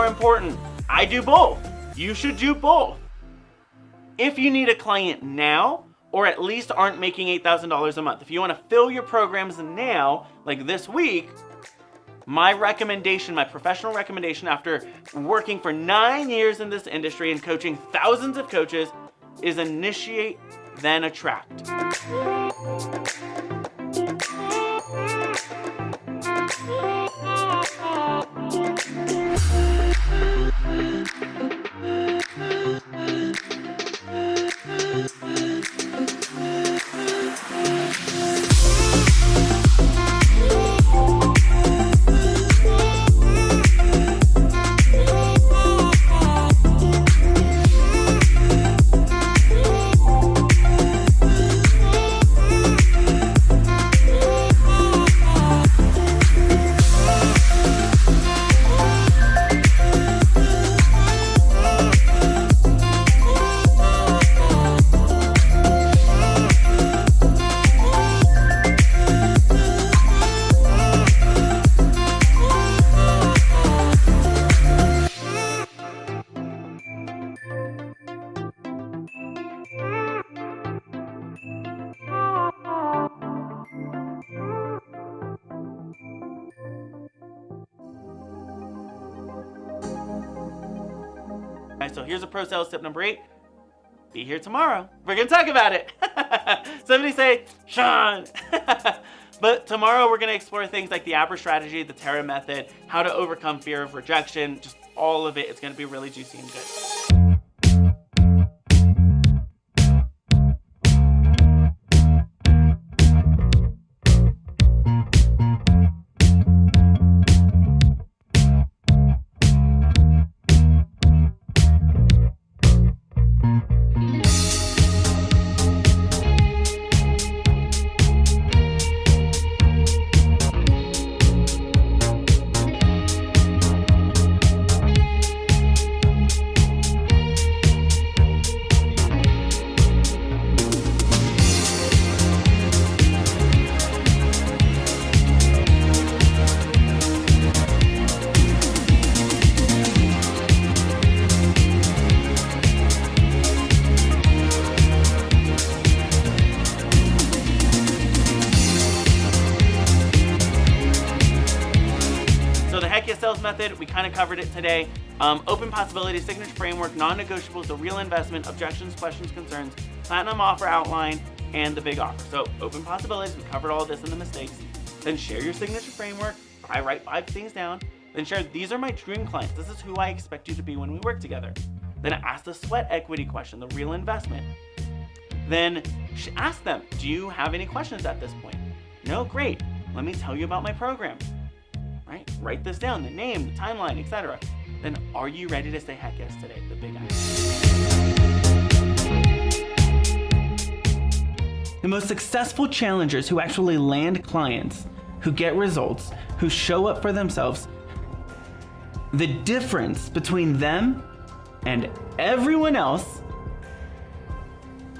more important. I do both. You should do both. If you need a client now, or at least aren't making $8,000 a month, if you want to fill your programs now, like this week, my recommendation, my professional recommendation after working for 9 years in this industry and coaching thousands of coaches is initiate, then attract. So here's a pro sales tip number 8. Be here tomorrow. We're gonna talk about it. Somebody say, Shawn. But tomorrow we're gonna explore things like the ABRA strategy, the Terra method, how to overcome fear of rejection, just all of it. It's gonna be really juicy and good. Sales method, we kind of covered it today. Open possibility, signature framework, non-negotiables, the real investment, objections, questions, concerns, platinum offer outline, and the big offer. So open possibilities, we covered all this in the mistakes. Then share your signature framework. I write 5 things down. Then share, these are my dream clients. This is who I expect you to be when we work together. Then ask the sweat equity question, the real investment. Then ask them, do you have any questions at this point? No, great. Let me tell you about my program. Right? Write this down, the name, the timeline, etc. Then are you ready to say heck yes today? The big idea. The most successful challengers who actually land clients, who get results, who show up for themselves, the difference between them and everyone else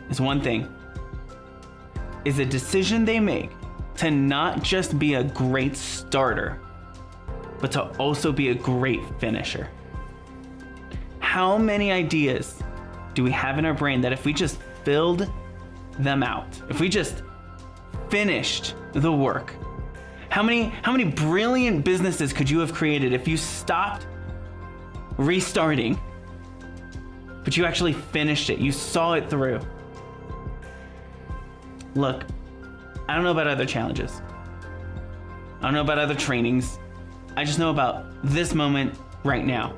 is one thing, is a decision they make to not just be a great starter, but to also be a great finisher. How many ideas do we have in our brain that if we just filled them out, if we just finished the work, how many brilliant businesses could you have created if you stopped restarting, but you actually finished it, you saw it through? Look, I don't know about other challenges. I don't know about other trainings. I just know about this moment right now.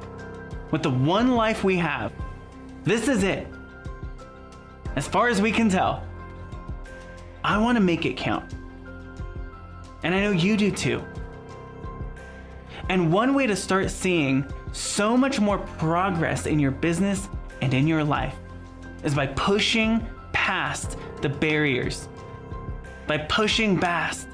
With the one life we have, this is it. As far as we can tell, I want to make it count. And I know you do too. And one way to start seeing so much more progress in your business and in your life is by pushing past the barriers, by pushing past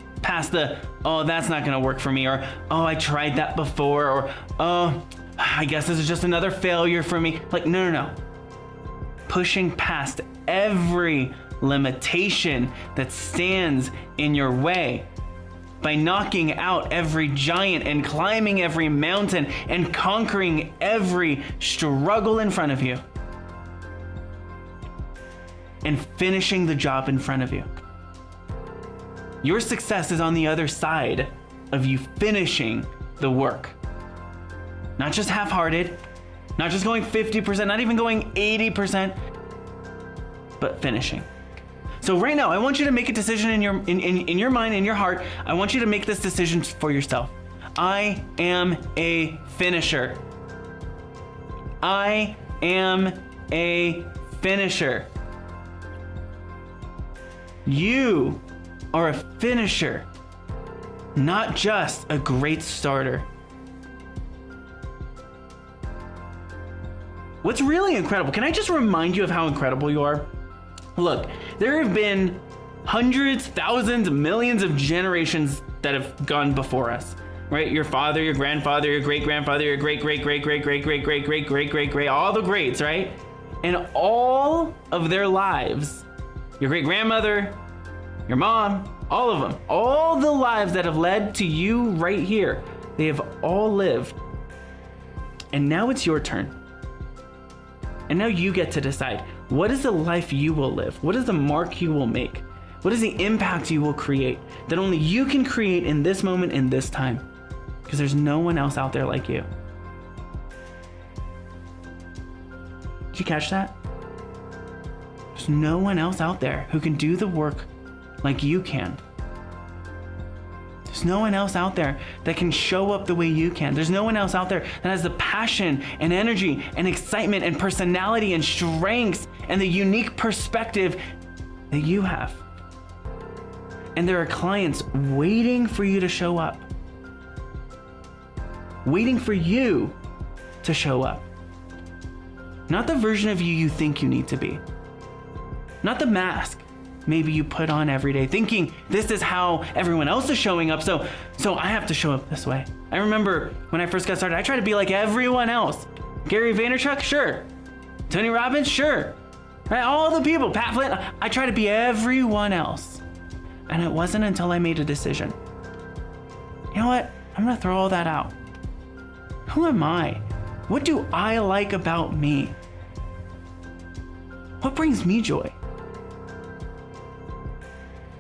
the, oh, that's not gonna work for me, or, oh, I tried that before, or, oh, I guess this is just another failure for me. Like, no. Pushing past every limitation that stands in your way by knocking out every giant and climbing every mountain and conquering every struggle in front of you and finishing the job in front of you. Your success is on the other side of you finishing the work. Not just half-hearted, not just going 50%, not even going 80%, but finishing. So right now, I want you to make a decision in your mind, in your heart. I want you to make this decision for yourself. I am a finisher. I am a finisher. You are a finisher, not just a great starter. What's really incredible, can I just remind you of how incredible you are? Look, there have been hundreds, thousands, millions of generations that have gone before us, right? Your father, your grandfather, your great-grandfather, your great-great-great-great-great-great-great-great-great-great, all the greats, right? And all of their lives, your great-grandmother, your mom, all of them, all the lives that have led to you right here, they have all lived. And now it's your turn. And now you get to decide, what is the life you will live? What is the mark you will make? What is the impact you will create that only you can create in this moment, in this time? Because there's no one else out there like you. Did you catch that? There's no one else out there who can do the work like you can. There's no one else out there that can show up the way you can. There's no one else out there that has the passion and energy and excitement and personality and strengths and the unique perspective that you have. And there are clients waiting for you to show up. Waiting for you to show up. Not the version of you think you need to be. Not the mask maybe you put on every day thinking this is how everyone else is showing up, so I have to show up this way. I remember when I first got started, I tried to be like everyone else. Gary Vaynerchuk, sure. Tony Robbins, sure. Right? All the people, Pat Flynn, I tried to be everyone else. And it wasn't until I made a decision. You know what? I'm gonna throw all that out. Who am I? What do I like about me? What brings me joy?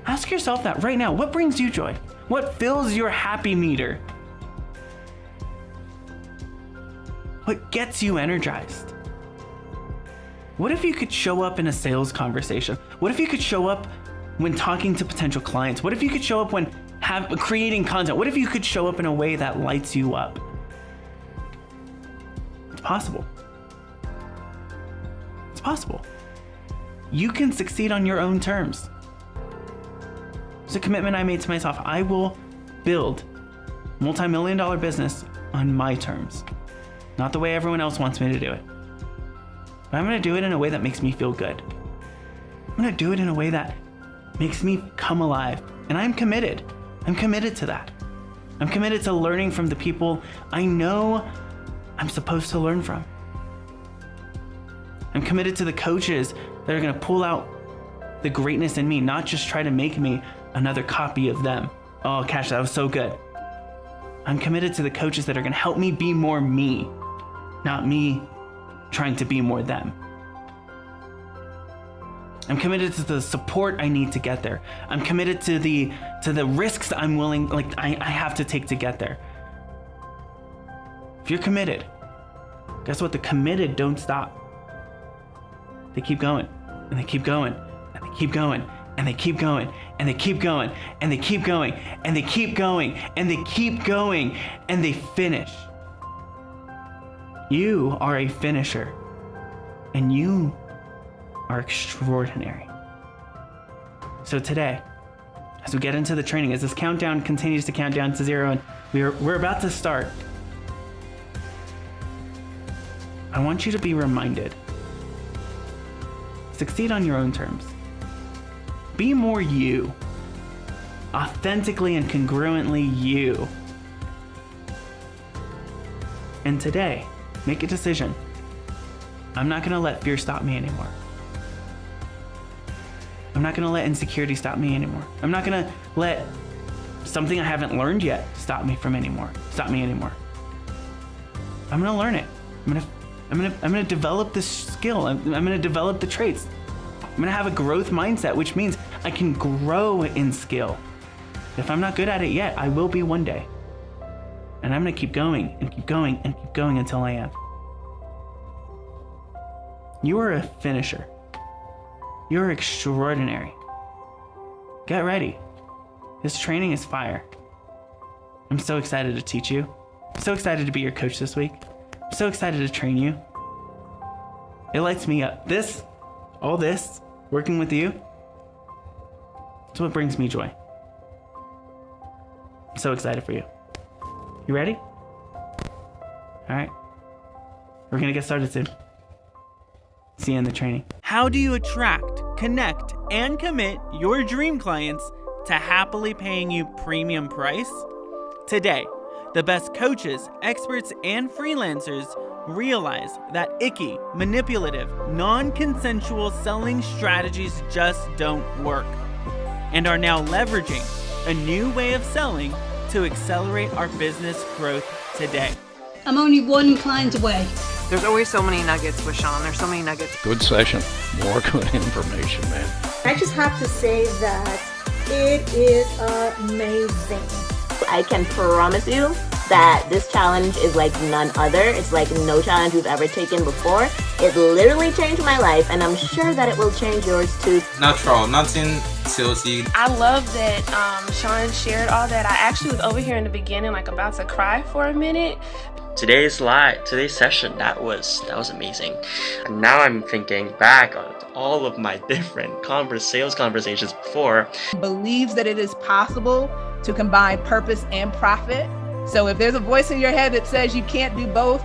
Ask yourself that right now. What brings you joy? What fills your happy meter? What gets you energized? What if you could show up in a sales conversation? What if you could show up when talking to potential clients? What if you could show up when creating content? What if you could show up in a way that lights you up? It's possible. It's possible. You can succeed on your own terms. It's a commitment I made to myself. I will build a multi-million-dollar business on my terms, not the way everyone else wants me to do it. But I'm going to do it in a way that makes me feel good. I'm going to do it in a way that makes me come alive. And I'm committed. I'm committed to that. I'm committed to learning from the people I know I'm supposed to learn from. I'm committed to the coaches that are going to pull out the greatness in me, not just try to make me another copy of them. Oh, Cash, that was so good. I'm committed to the coaches that are going to help me be more me, not me trying to be more them. I'm committed to the support I need to get there. I'm committed to the risks I'm willing, I have to take to get there. If you're committed, guess what? The committed don't stop. They keep going, and they keep going, and they keep going, and they keep going, and they keep going, and they keep going, and they keep going, and they keep going, and they finish. You are a finisher, and you are extraordinary. So today, as we get into the training, as this countdown continues to count down to 0, and we're about to start, I want you to be reminded, succeed on your own terms. Be more you, authentically and congruently you. And today, make a decision. I'm not gonna let fear stop me anymore. I'm not gonna let insecurity stop me anymore. I'm not gonna let something I haven't learned yet stop me anymore. I'm gonna learn it. I'm gonna develop this skill. I'm gonna develop the traits. I'm gonna have a growth mindset, which means I can grow in skill. If I'm not good at it yet, I will be one day. And I'm gonna keep going and keep going and keep going until I am. You are a finisher. You're extraordinary. Get ready. This training is fire. I'm so excited to teach you. I'm so excited to be your coach this week. I'm so excited to train you. It lights me up. All this, working with you, it's what brings me joy. I'm so excited for you. You ready? All right. We're gonna get started soon. See you in the training. How do you attract, connect, and commit your dream clients to happily paying you premium price? Today, the best coaches, experts, and freelancers realize that icky, manipulative, non-consensual selling strategies just don't work, and are now leveraging a new way of selling to accelerate our business growth today. I'm only one client away. There's always so many nuggets with Shawn. There's so many nuggets. Good session. More good information, man. I just have to say that it is amazing. I can promise you that this challenge is like none other. It's like no challenge we've ever taken before. It literally changed my life, and I'm sure that it will change yours too. Natural, nothing salesy. I love that Shawn shared all that. I actually was over here in the beginning, like about to cry for a minute. Today's session, that was amazing. And now I'm thinking back on all of my different sales conversations before. Believes that it is possible to combine purpose and profit. So if there's a voice in your head that says you can't do both,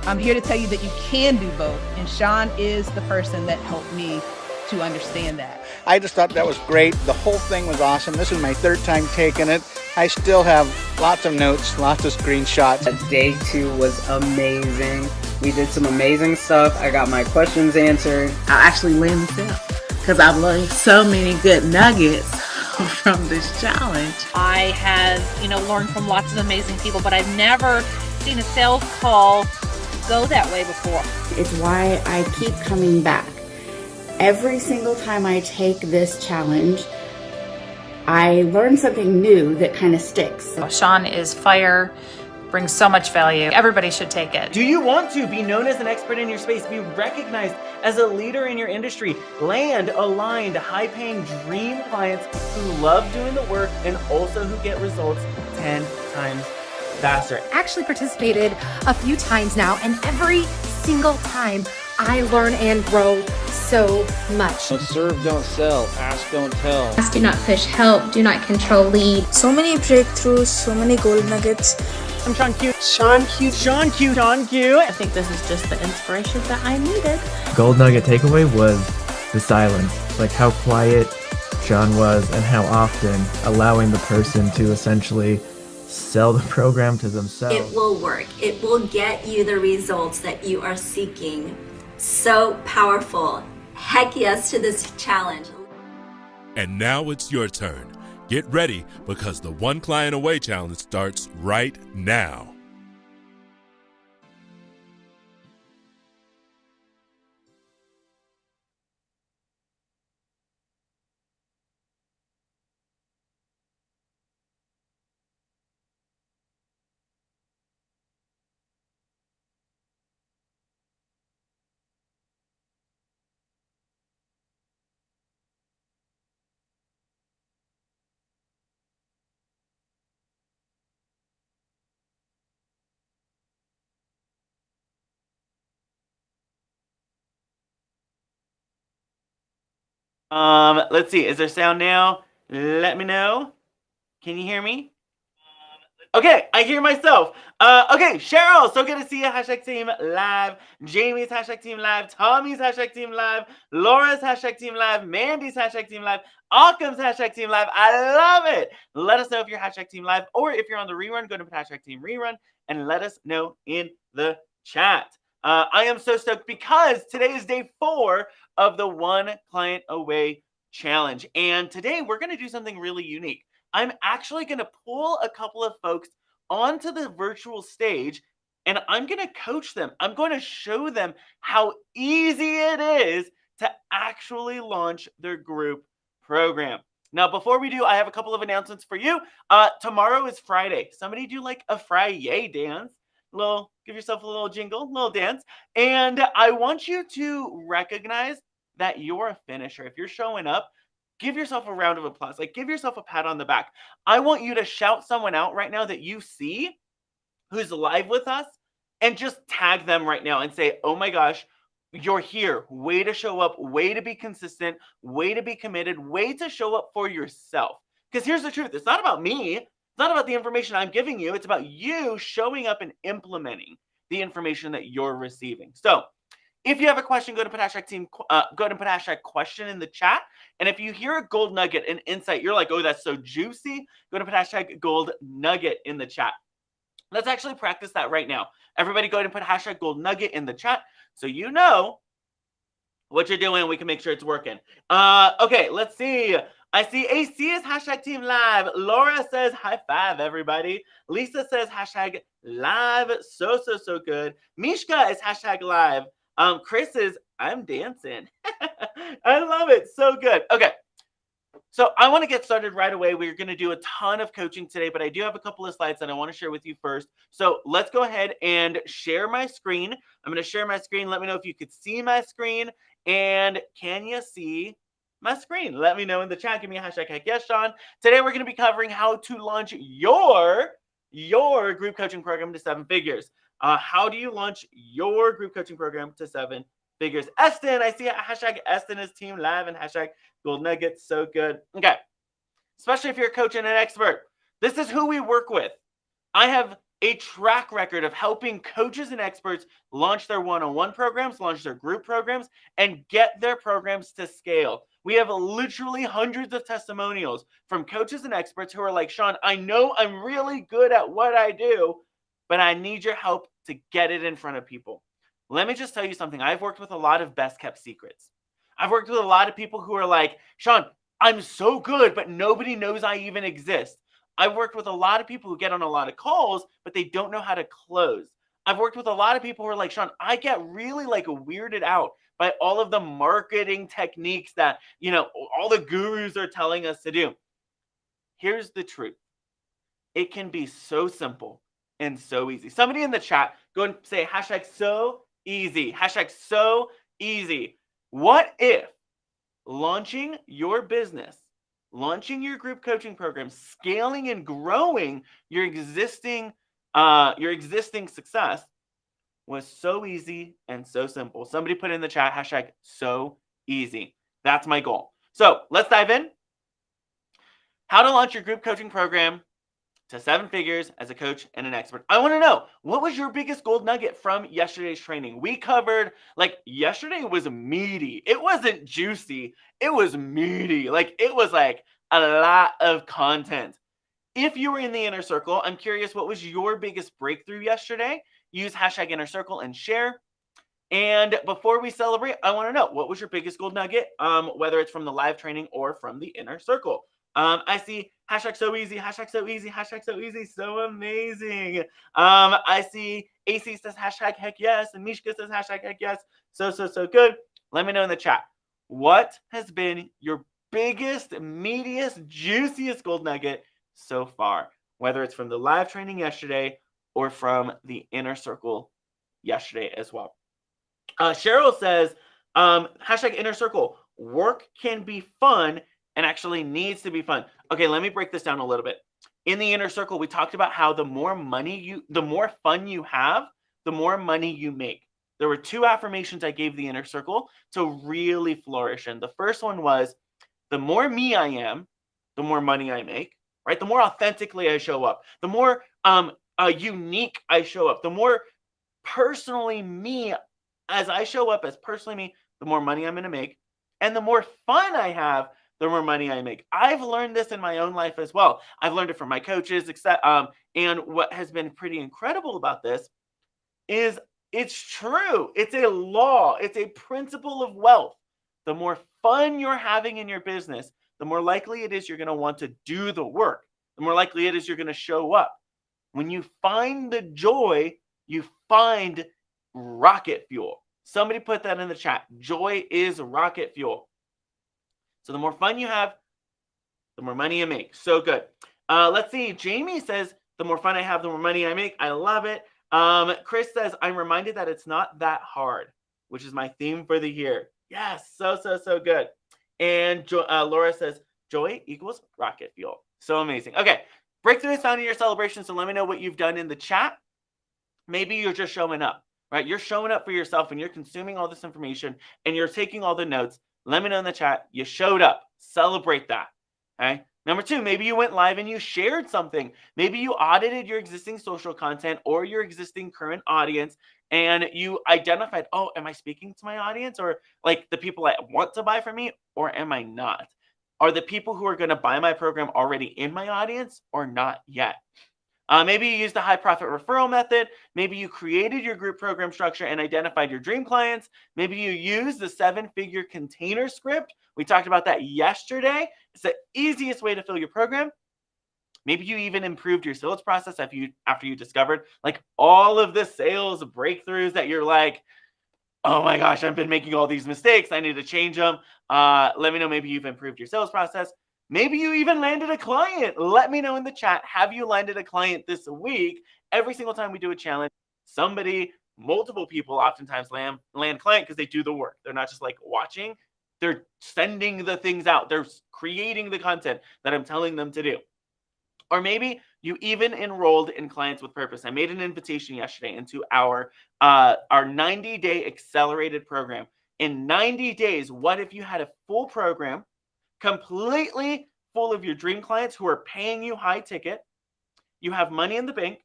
I'm here to tell you that you can do both. And Shawn is the person that helped me to understand that. I just thought that was great. The whole thing was awesome. This is my third time taking it. I still have lots of notes, lots of screenshots. Day 2 was amazing. We did some amazing stuff. I got my questions answered. I actually land the sale because I've learned so many good nuggets from this challenge. I have, learned from lots of amazing people, but I've never seen a sales call go that way before. It's why I keep coming back. Every single time I take this challenge, I learn something new that kind of sticks. Shawn is fire, brings so much value. Everybody should take it. Do you want to be known as an expert in your space, be recognized as a leader in your industry, land aligned, high-paying dream clients who love doing the work and also who get results 10 times faster? I actually participated a few times now, and every single time I learn and grow so much. Serve, don't sell. Ask, don't tell. Ask, do not push. Help, do not control. Lead. So many breakthroughs, so many gold nuggets. I'm ShawnQ. I think this is just the inspiration that I needed. Gold nugget takeaway was the silence, like how quiet Shawn was and how often allowing the person to essentially sell the program to themselves. It will work. It will get you the results that you are seeking. So powerful. Heck yes to this challenge. And now it's your turn. Get ready because the One Client Away Challenge starts right now. Let's see. Is there sound now? Let me know. Can you hear me? Okay, I hear myself. Okay, Cheryl, so good to see you. #team live. Jamie's #team live. Tommy's #team live. Laura's #team live. Mandy's #team live. Occam's #team live. I love it. Let us know if you're #team live, or if you're on the rerun, go to #team rerun and let us know in the chat. I am so stoked because today is day 4 of the One Client Away Challenge. And today we're going to do something really unique. I'm actually going to pull a couple of folks onto the virtual stage and I'm going to coach them. I'm going to show them how easy it is to actually launch their group program. Now, before we do, I have a couple of announcements for you. Tomorrow is Friday. Somebody do like a Friday dance. Give yourself a little jingle, little dance. And I want you to recognize that you're a finisher. If you're showing up, give yourself a round of applause. Like, give yourself a pat on the back. I want you to shout someone out right now that you see who's live with us and just tag them right now and say, oh my gosh, you're here. Way to show up, way to be consistent, way to be committed, way to show up for yourself. Because here's the truth. It's not about me. It's not about the information I'm giving you. It's about you showing up and implementing the information that you're receiving. So if you have a question, go to put hashtag question in the chat. And if you hear a gold nugget, an insight, you're like, oh, that's so juicy, go to put hashtag gold nugget in the chat. Let's actually practice that right now. Everybody go ahead and put hashtag gold nugget in the chat so you know what you're doing and we can make sure it's working. Okay, let's see. I see AC is hashtag team live. Laura says high five, everybody. Lisa says hashtag live. So good. Mishka is hashtag live. Chris is I'm dancing. I love it. So good. Okay. So I want to get started right away. We're going to do a ton of coaching today, but I do have a couple of slides that I want to share with you first. So let's go ahead and share my screen. I'm going to share my screen. Let me know if you could see my screen. And can you see my screen? Let me know in the chat. Give me a hashtag heck yes, Sean. Today we're going to be covering how to launch your group coaching program to 7 figures. How do you launch your group coaching program to 7 figures? Eston, I see hashtag Eston is team live and hashtag gold nuggets. So good. Okay. Especially if you're a coach and an expert. This is who we work with. I have a track record of helping coaches and experts launch their one-on-one programs, launch their group programs, and get their programs to scale. We have literally hundreds of testimonials from coaches and experts who are like, Sean, I know I'm really good at what I do, but I need your help to get it in front of people. Let me just tell you something. I've worked with a lot of best kept secrets. I've worked with a lot of people who are like, Sean, I'm so good, but nobody knows I even exist. I've worked with a lot of people who get on a lot of calls, but they don't know how to close. I've worked with a lot of people who are like, Sean, I get really like weirded out by all of the marketing techniques that, all the gurus are telling us to do. Here's the truth. It can be so simple and so easy. Somebody in the chat, go and say hashtag so easy. Hashtag so easy. What if launching your business, launching your group coaching program, scaling and growing your existing success was so easy and so simple? Somebody put in the chat hashtag so easy. That's my goal. So let's dive in. How to launch your group coaching program to 7 figures as a coach and an expert. I want to know, what was your biggest gold nugget from yesterday's training? We covered, yesterday was meaty. It wasn't juicy. It was meaty. It was like a lot of content. If you were in the inner circle, I'm curious, what was your biggest breakthrough yesterday? Use hashtag inner circle and share. And before we celebrate, I want to know, what was your biggest gold nugget, whether it's from the live training or from the inner circle? I see hashtag so easy, hashtag so easy, hashtag so easy, so amazing. I see AC says hashtag heck yes, and Mishka says hashtag heck yes, so good. Let me know in the chat, what has been your biggest, meatiest, juiciest gold nugget so far, whether it's from the live training yesterday or from the inner circle yesterday as well. Cheryl says, hashtag inner circle, work can be fun and actually needs to be fun. Okay, let me break this down a little bit. In the inner circle, we talked about how the more fun you have, the more money you make. There were 2 affirmations I gave the inner circle to really flourish in. The first one was, the more me I am, the more money I make, right? The more authentically I show up, the more unique I show up, the more personally me as I show up as personally me, the more money I'm going to make. And the more fun I have, the more money I make. I've learned this in my own life as well. I've learned it from my coaches, and what has been pretty incredible about this is it's true. It's a law. It's a principle of wealth. The more fun you're having in your business, the more likely it is you're going to want to do the work. The more likely it is you're going to show up. When you find the joy, you find rocket fuel. Somebody put that in the chat. Joy is rocket fuel. So the more fun you have, the more money you make. So good. Let's see. Jamie says, the more fun I have, the more money I make. I love it. Chris says, I'm reminded that it's not that hard, which is my theme for the year. Yes, so good. And Laura says, joy equals rocket fuel. So amazing. Okay, breakthrough is found in your celebration, so let me know what you've done in the chat. Maybe you're just showing up, right? You're showing up for yourself and you're consuming all this information and you're taking all the notes. Let me know in the chat. You showed up. Celebrate that, okay? Number 2, maybe you went live and you shared something. Maybe you audited your existing social content or your existing current audience and you identified, oh, am I speaking to my audience or like the people that want to buy from me, or am I not? Are the people who are going to buy my program already in my audience or not yet? Maybe you used the high profit referral method. Maybe you created your group program structure and identified your dream clients. Maybe you used the 7-figure container script. We talked about that yesterday. It's the easiest way to fill your program. Maybe you even improved your sales process after you discovered like all of the sales breakthroughs that you're like, oh my gosh, I've been making all these mistakes. I need to change them. Let me know. Maybe you've improved your sales process. Maybe you even landed a client. Let me know in the chat. Have you landed a client this week? Every single time we do a challenge, multiple people oftentimes land client because they do the work. They're not just like watching. They're sending the things out. They're creating the content that I'm telling them to do. Or maybe you even enrolled in Clients with Purpose. I made an invitation yesterday into our 90-day accelerated program. In 90 days, what if you had a full program completely full of your dream clients who are paying you high ticket? You have money in the bank.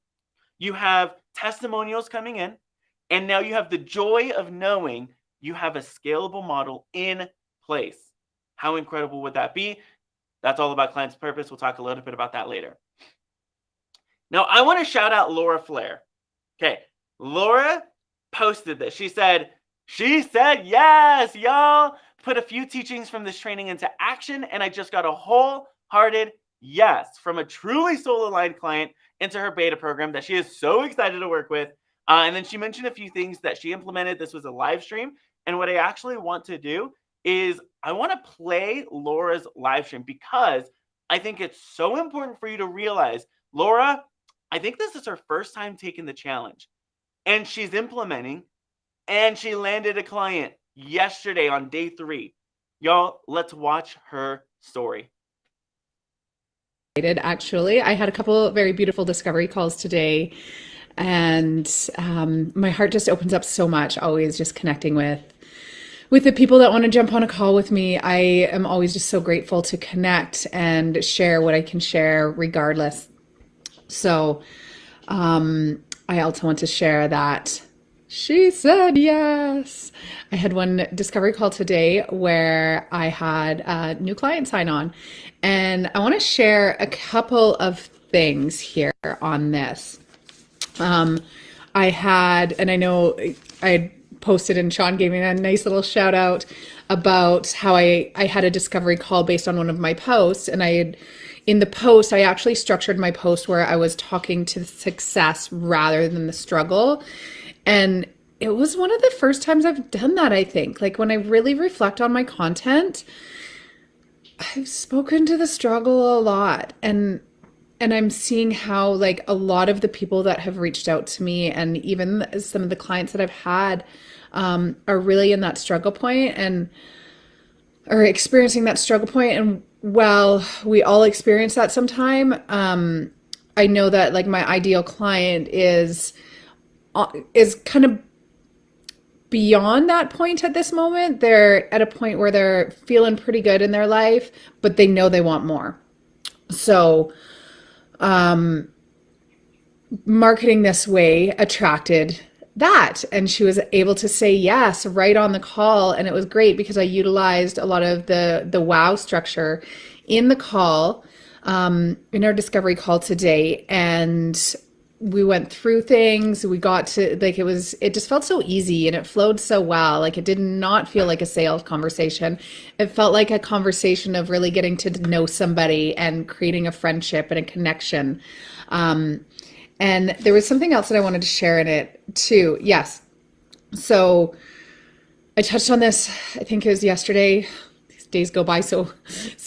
You have testimonials coming in. And now you have the joy of knowing you have a scalable model in place. How incredible would that be? That's all about Clients with Purpose. We'll talk a little bit about that later. Now, I want to shout out Laura Flair. Okay, Laura posted this. She said, yes, y'all. Put a few teachings from this training into action, and I just got a wholehearted yes from a truly soul-aligned client into her beta program that she is so excited to work with. And then she mentioned a few things that she implemented. This was a live stream, and what I actually want to do is I want to play Laura's live stream because I think it's so important for you to realize, Laura, I think this is her first time taking the challenge, and she's implementing, and she landed a client yesterday on day 3. Y'all, let's watch her story. Actually, I had a couple very beautiful discovery calls today, and my heart just opens up so much, always just connecting with the people that want to jump on a call with me. I am always just so grateful to connect and share what I can share regardless. So I also want to share that she said yes. I had one discovery call today where I had a new client sign on, and I want to share a couple of things here on this. I had, and I know I had posted and Shawn gave me a nice little shout out about how I had a discovery call based on one of my posts, and in the post, I actually structured my post where I was talking to the success rather than the struggle. And it was one of the first times I've done that, I think. Like when I really reflect on my content, I've spoken to the struggle a lot. And I'm seeing how like a lot of the people that have reached out to me and even some of the clients that I've had are really in that struggle point and are experiencing that struggle point. And well, we all experience that sometime. I know that like my ideal client is kind of beyond that point at this moment. They're at a point where they're feeling pretty good in their life, but they know they want more. So, marketing this way attracted that, and she was able to say yes right on the call, and it was great because I utilized a lot of the wow structure in the call, in our discovery call today, and we went through things. We got to like it just felt so easy and it flowed so well. Like it did not feel like a sales conversation. It felt like a conversation of really getting to know somebody and creating a friendship and a connection. And there was something else that I wanted to share in it too. Yes. So I touched on this, I think it was yesterday. These days go by so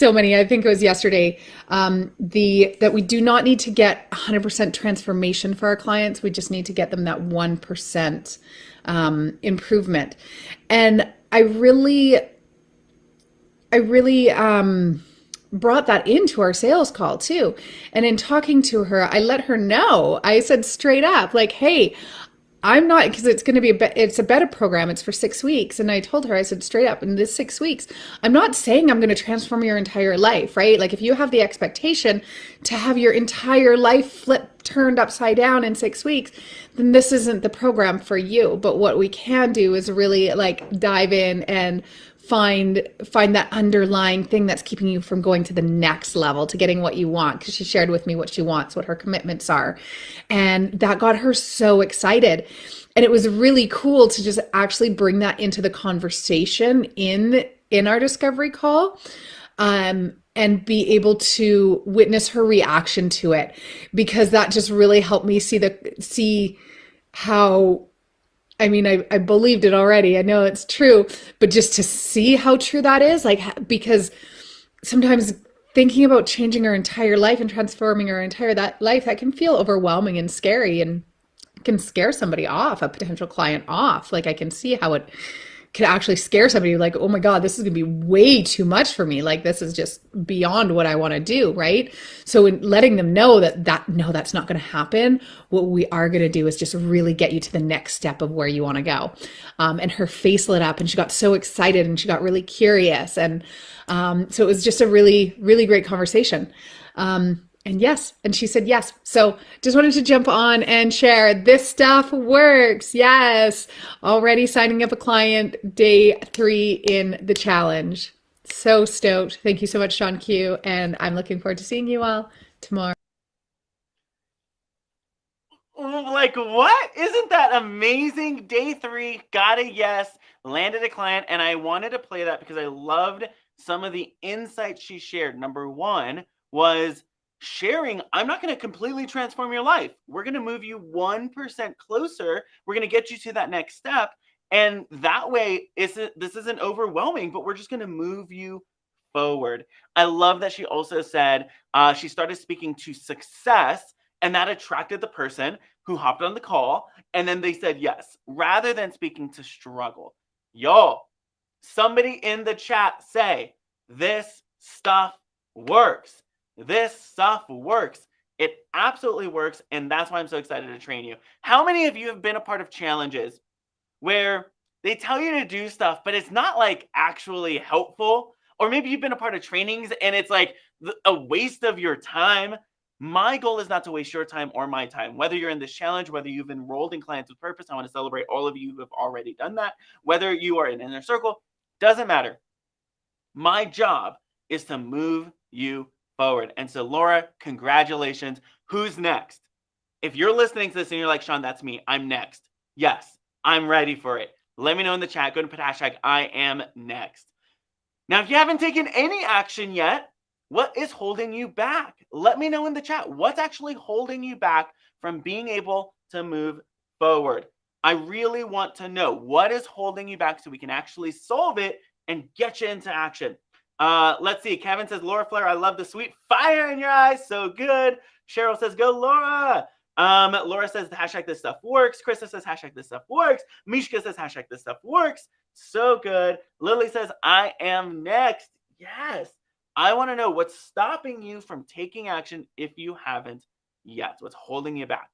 many. I think it was yesterday. That we do not need to get 100% transformation for our clients. We just need to get them that 1% improvement. And I really brought that into our sales call too. And in talking to her, I let her know, I said straight up, like, hey, I'm not, because it's going to be it's a beta program. It's for 6 weeks. And I told her, I said straight up, in this 6 weeks, I'm not saying I'm going to transform your entire life, right? Like if you have the expectation to have your entire life turned upside down in 6 weeks, then this isn't the program for you. But what we can do is really like dive in and find that underlying thing that's keeping you from going to the next level, to getting what you want, because she shared with me what she wants, what her commitments are. And that got her so excited. And it was really cool to just actually bring that into the conversation in our discovery call, and be able to witness her reaction to it, because that just really helped me see how, I mean, I believed it already. I know it's true, but just to see how true that is, like, because sometimes thinking about changing our entire life and transforming our entire life, that can feel overwhelming and scary and can scare somebody off, a potential client off. Like I can see how it could actually scare somebody, like, oh my God, this is gonna be way too much for me. Like this is just beyond what I want to do, right? So in letting them know that no, that's not gonna happen, what we are gonna do is just really get you to the next step of where you want to go. And her face lit up and she got so excited and she got really curious. And so it was just a really, really great conversation. And yes, and she said yes. So just wanted to jump on and share, this stuff works. Yes. Already signing up a client, day 3 in the challenge. So stoked. Thank you so much, ShawnQ. And I'm looking forward to seeing you all tomorrow. Like, what? Isn't that amazing? Day 3, got a yes, landed a client. And I wanted to play that because I loved some of the insights she shared. Number 1 was sharing, I'm not going to completely transform your life. We're going to move you 1% closer. We're going to get you to that next step. And that way, this isn't overwhelming, but we're just going to move you forward. I love that she also said she started speaking to success, and that attracted the person who hopped on the call. And then they said yes, rather than speaking to struggle. Yo, somebody in the chat say, this stuff works. This stuff works. It absolutely works. And that's why I'm so excited to train you. How many of you have been a part of challenges where they tell you to do stuff, but it's not like actually helpful? Or maybe you've been a part of trainings and it's like a waste of your time. My goal is not to waste your time or my time. Whether you're in this challenge, whether you've enrolled in Clients with Purpose, I want to celebrate all of you who have already done that. Whether you are in Inner Circle, doesn't matter. My job is to move you forward. And so, Laura, congratulations. Who's next? If you're listening to this and you're like, Shawn, that's me, I'm next. Yes, I'm ready for it. Let me know in the chat. Go to put hashtag I am next. Now, if you haven't taken any action yet, what is holding you back? Let me know in the chat. What's actually holding you back from being able to move forward? I really want to know what is holding you back so we can actually solve it and get you into action. Let's see. Kevin says, Laura Flair, I love the sweet fire in your eyes. So good. Cheryl says, go Laura. Laura says, hashtag this stuff works. Krista says, hashtag this stuff works. Mishka says, hashtag this stuff works. So good. Lily says, I am next. Yes. I want to know what's stopping you from taking action if you haven't yet. What's holding you back?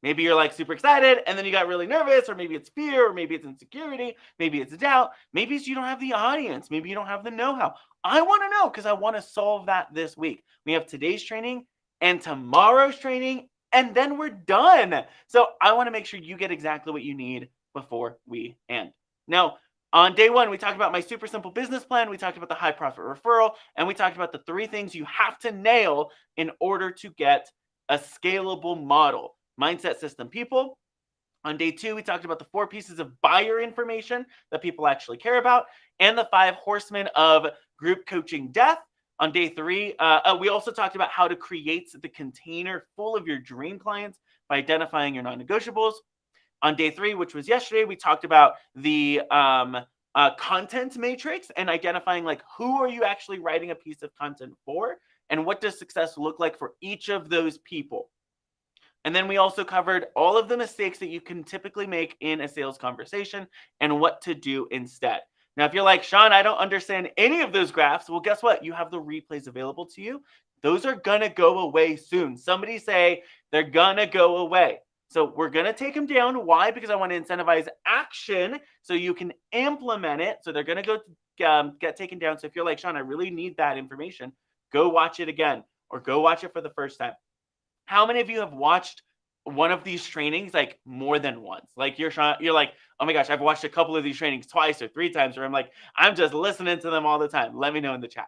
Maybe you're like super excited and then you got really nervous, or maybe it's fear, or maybe it's insecurity, maybe it's doubt, maybe it's you don't have the audience, maybe you don't have the know-how. I want to know because I want to solve that this week. We have today's training and tomorrow's training, and then we're done. So I want to make sure you get exactly what you need before we end. Now, on day 1, we talked about my super simple business plan. We talked about the high profit referral, and we talked about the 3 things you have to nail in order to get a scalable model. mindset, system, people. On day 2, we talked about the 4 pieces of buyer information that people actually care about and the 5 horsemen of group coaching death. On day 3, we also talked about how to create the container full of your dream clients by identifying your non-negotiables. On day 3, which was yesterday, we talked about the content matrix and identifying like who are you actually writing a piece of content for and what does success look like for each of those people. And then we also covered all of the mistakes that you can typically make in a sales conversation and what to do instead. Now, if you're like, Shawn, I don't understand any of those graphs, well, guess what? You have the replays available to you. Those are going to go away soon. Somebody say they're going to go away. So we're going to take them down. Why? Because I want to incentivize action so you can implement it. So they're going to go get taken down. So if you're like, Shawn, I really need that information, go watch it again or go watch it for the first time. How many of you have watched one of these trainings like more than once? Like you're like, oh my gosh, I've watched a couple of these trainings twice or 3 times, or I'm like, I'm just listening to them all the time. Let me know in the chat.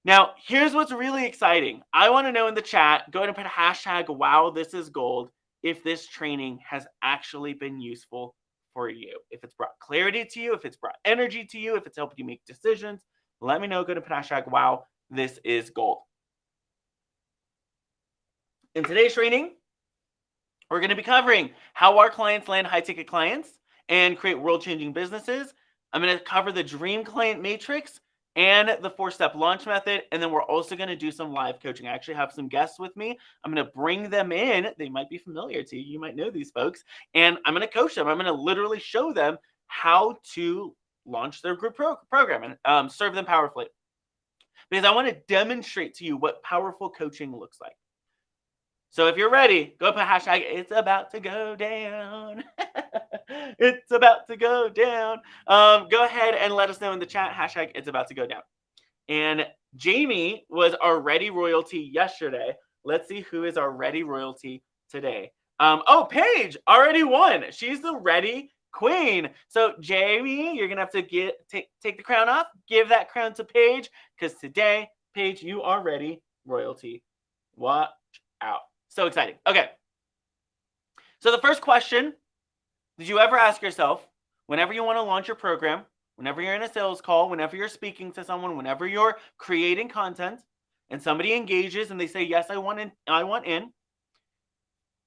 Now, here's what's really exciting. I want to know in the chat, go ahead and put a hashtag, wow, this is gold, if this training has actually been useful for you. If it's brought clarity to you, if it's brought energy to you, if it's helped you make decisions, let me know. Go ahead and put hashtag, wow, this is gold. In today's training, we're going to be covering how our clients land high-ticket clients and create world-changing businesses. I'm going to cover the dream client matrix and the 4-step launch method. And then we're also going to do some live coaching. I actually have some guests with me. I'm going to bring them in. They might be familiar to you. You might know these folks. And I'm going to coach them. I'm going to literally show them how to launch their group program and serve them powerfully. Because I want to demonstrate to you what powerful coaching looks like. So if you're ready, go put hashtag, it's about to go down. It's about to go down. Go ahead and let us know in the chat, hashtag, it's about to go down. And Jamie was our Ready Royalty yesterday. Let's see who is our Ready Royalty today. Oh, Paige already won. She's the Ready Queen. So Jamie, you're going to have to take the crown off. Give that crown to Paige because today, Paige, you are Ready Royalty. Watch out. So exciting. Okay. So the first question, did you ever ask yourself, whenever you want to launch your program, whenever you're in a sales call, whenever you're speaking to someone, whenever you're creating content and somebody engages and they say, yes, I want in,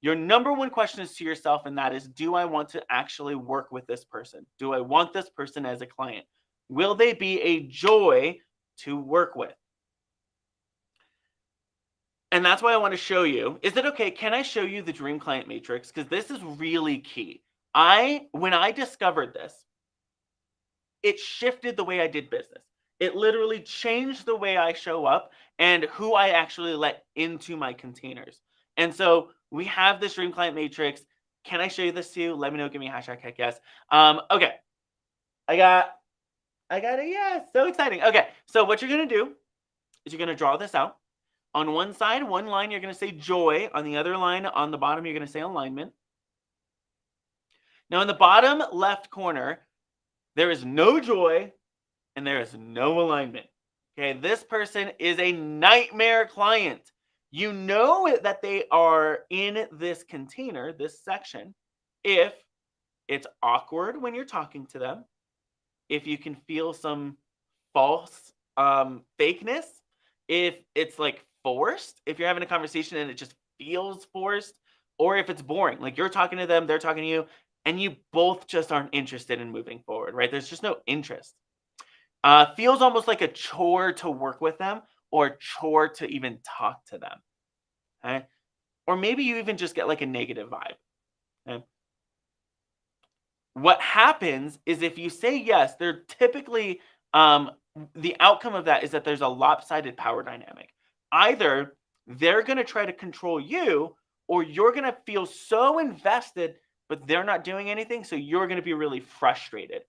your number one question is to yourself, and that is, do I want to actually work with this person? Do I want this person as a client? Will they be a joy to work with? And that's why I want to show you. Is it okay? Can I show you the dream client matrix? Because this is really key. When I discovered this, it shifted the way I did business. It literally changed the way I show up and who I actually let into my containers. And so we have this dream client matrix. Can I show you this to you? Let me know. Give me a hashtag heck yes. Okay. I got a yes. So exciting. Okay. So what you're going to do is you're going to draw this out. On one side, one line, you're going to say joy. On the other line, on the bottom, you're going to say alignment. Now, in the bottom left corner, there is no joy and there is no alignment. Okay, this person is a nightmare client. You know that they are in this container, this section, if it's awkward when you're talking to them, if you can feel some false fakeness, if it's like forced, if you're having a conversation and it just feels forced, or if it's boring, like you're talking to them, they're talking to you, and you both just aren't interested in moving forward, right? There's just no interest. Feels almost like a chore to work with them or chore to even talk to them. Okay? Or maybe you even just get like a negative vibe. Okay? What happens is if you say yes, they're typically, the outcome of that is that there's a lopsided power dynamic. Either they're going to try to control you, or you're going to feel so invested, but they're not doing anything. So you're going to be really frustrated.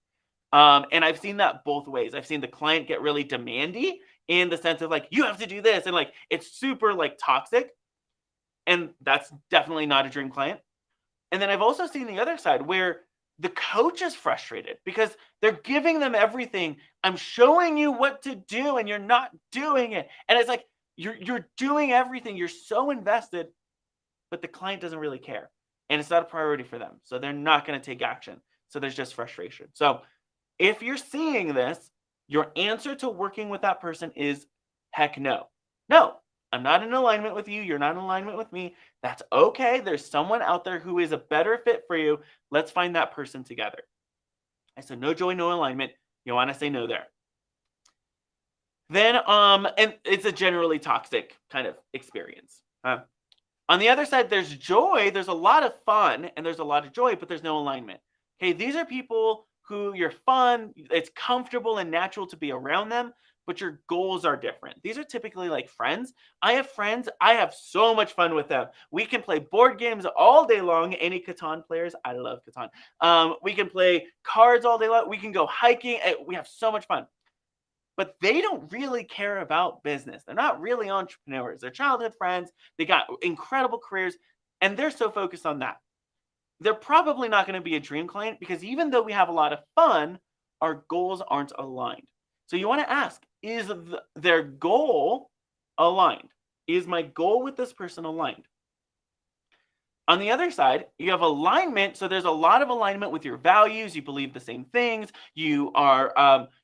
And I've seen that both ways. I've seen the client get really demandy in the sense of like, you have to do this. And like, it's super like toxic. And that's definitely not a dream client. And then I've also seen the other side where the coach is frustrated because they're giving them everything. I'm showing you what to do and you're not doing it. And it's like, you're doing everything. You're so invested, but the client doesn't really care. And it's not a priority for them. So they're not going to take action. So there's just frustration. So if you're seeing this, your answer to working with that person is heck no. No, I'm not in alignment with you. You're not in alignment with me. That's okay. There's someone out there who is a better fit for you. Let's find that person together. I said no joy, no alignment. You want to say no there. Then, and it's a generally toxic kind of experience. On the other side, there's joy. There's a lot of fun and there's a lot of joy, but there's no alignment. Okay, these are people who you're fun. It's comfortable and natural to be around them, but your goals are different. These are typically like friends. I have friends. I have so much fun with them. We can play board games all day long. Any Catan players? I love Catan. We can play cards all day long. We can go hiking. We have so much fun. But they don't really care about business. They're not really entrepreneurs. They're childhood friends. They got incredible careers, and they're so focused on that. They're probably not going to be a dream client because even though we have a lot of fun, our goals aren't aligned. So you want to ask, is their goal aligned? Is my goal with this person aligned? On the other side, you have alignment. So there's a lot of alignment with your values. You believe the same things. You are,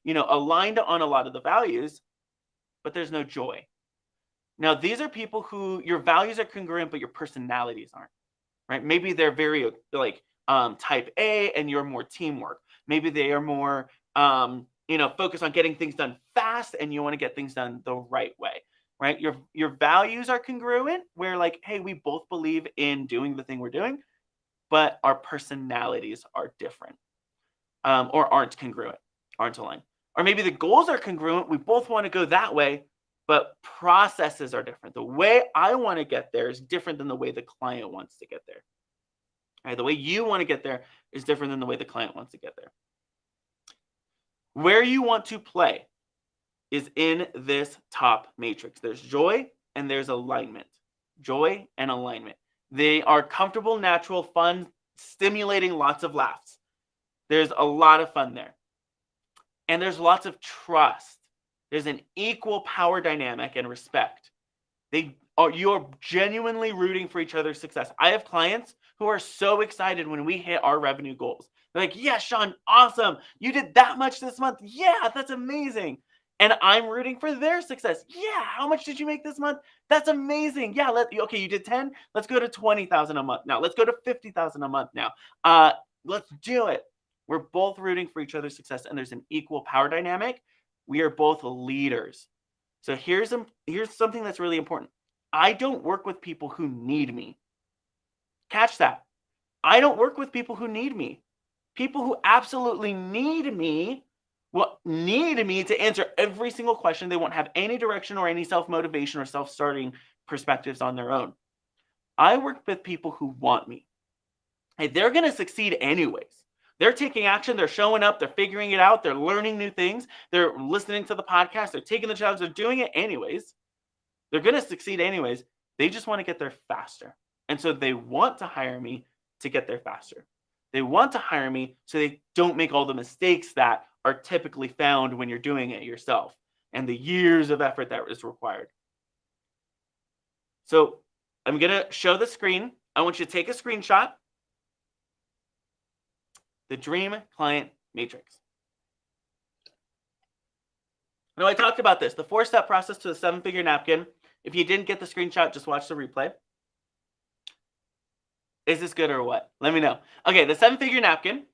aligned on a lot of the values, but there's no joy. Now, these are people who your values are congruent, but your personalities aren't, right? Maybe they're very type A and you're more teamwork. Maybe they are more, focused on getting things done fast and you want to get things done the right way. Right? Your values are congruent. Where like, hey, we both believe in doing the thing we're doing, but our personalities are different, or aren't congruent, aren't aligned. Or maybe the goals are congruent. We both want to go that way, but processes are different. The way I want to get there is different than the way the client wants to get there. Right? The way you want to get there is different than the way the client wants to get there. Where you want to play is in this top matrix. There's joy and there's alignment. Joy and alignment. They are comfortable, natural, fun, stimulating, lots of laughs. There's a lot of fun there. And there's lots of trust. There's an equal power dynamic and respect. You're genuinely rooting for each other's success. I have clients who are so excited when we hit our revenue goals. They're like, yeah, Shawn, awesome. You did that much this month. Yeah, that's amazing. And I'm rooting for their success. Yeah, how much did you make this month? That's amazing. Yeah, okay, you did 10. Let's go to 20,000 a month now. Let's go to 50,000 a month now. Let's do it. We're both rooting for each other's success, and there's an equal power dynamic. We are both leaders. So here's something that's really important. I don't work with people who need me. Catch that. I don't work with people who need me. People who absolutely need me will need me to answer every single question. They won't have any direction or any self-motivation or self-starting perspectives on their own. I work with people who want me. Hey, they're going to succeed anyways. They're taking action. They're showing up. They're figuring it out. They're learning new things. They're listening to the podcast. They're taking the challenge. They're doing it anyways. They're going to succeed anyways. They just want to get there faster. And so they want to hire me to get there faster. They want to hire me so they don't make all the mistakes that are typically found when you're doing it yourself and the years of effort that is required. So I'm going to show the screen. I want you to take a screenshot. The Dream Client Matrix. Now, I talked about this, the 4-step process to the 7-figure napkin. If you didn't get the screenshot, just watch the replay. Is this good or what? Let me know. Okay, the 7-figure napkin.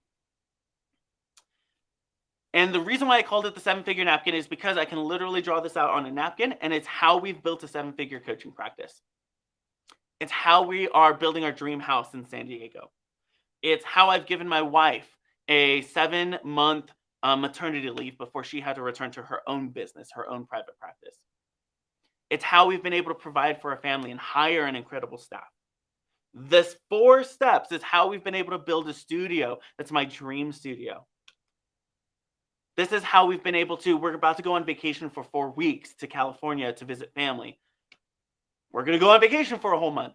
And the reason why I called it the 7-figure napkin is because I can literally draw this out on a napkin, and it's how we've built a 7-figure coaching practice. It's how we are building our dream house in San Diego. It's how I've given my wife a 7-month maternity leave before she had to return to her own business, her own private practice. It's how we've been able to provide for a family and hire an incredible staff. This 4 steps is how we've been able to build a studio. That's my dream studio. This is how we've been able to, we're about to go on vacation for 4 weeks to California to visit family. We're going to go on vacation for a whole month.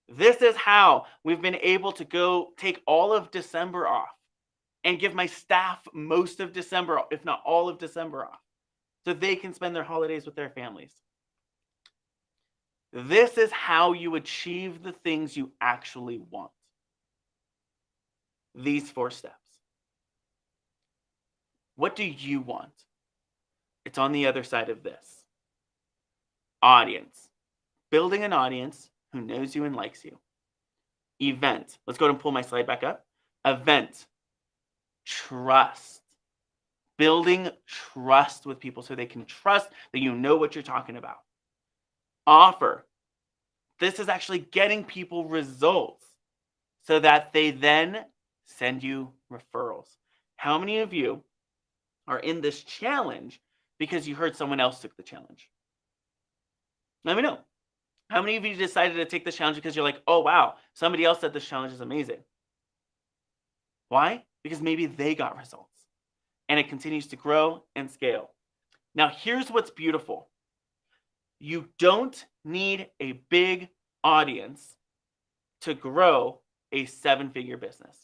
This is how we've been able to go take all of December off and give my staff most of December, if not all of December off, so they can spend their holidays with their families. This is how you achieve the things you actually want. These 4 steps. What do you want? It's on the other side of this. Audience. Building an audience who knows you and likes you. Event. Let's go ahead and pull my slide back up. Event. Trust. Building trust with people so they can trust that you know what you're talking about. Offer. This is actually getting people results so that they then send you referrals. How many of you are in this challenge because you heard someone else took the challenge? Let me know. How many of you decided to take this challenge because you're like, oh, wow, somebody else said this challenge is amazing? Why? Because maybe they got results. And it continues to grow and scale. Now, here's what's beautiful. You don't need a big audience to grow a 7-figure business.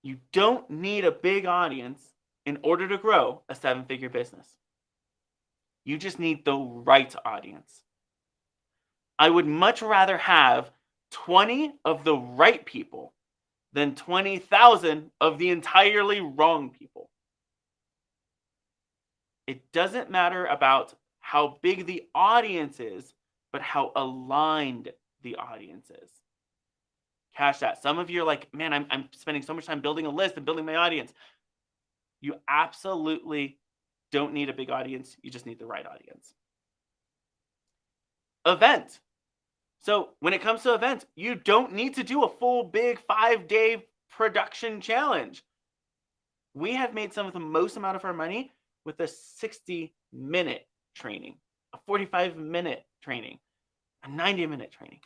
You don't need a big audience in order to grow a 7-figure business. You just need the right audience. I would much rather have 20 of the right people than 20,000 of the entirely wrong people. It doesn't matter about how big the audience is, but how aligned the audience is. Cash that. Some of you are like, man, I'm spending so much time building a list and building my audience. You absolutely don't need a big audience. You just need the right audience. Event. So when it comes to events, you don't need to do a full big 5-day production challenge. We have made some of the most amount of our money with a 60-minute training, a 45-minute training, a 90-minute training.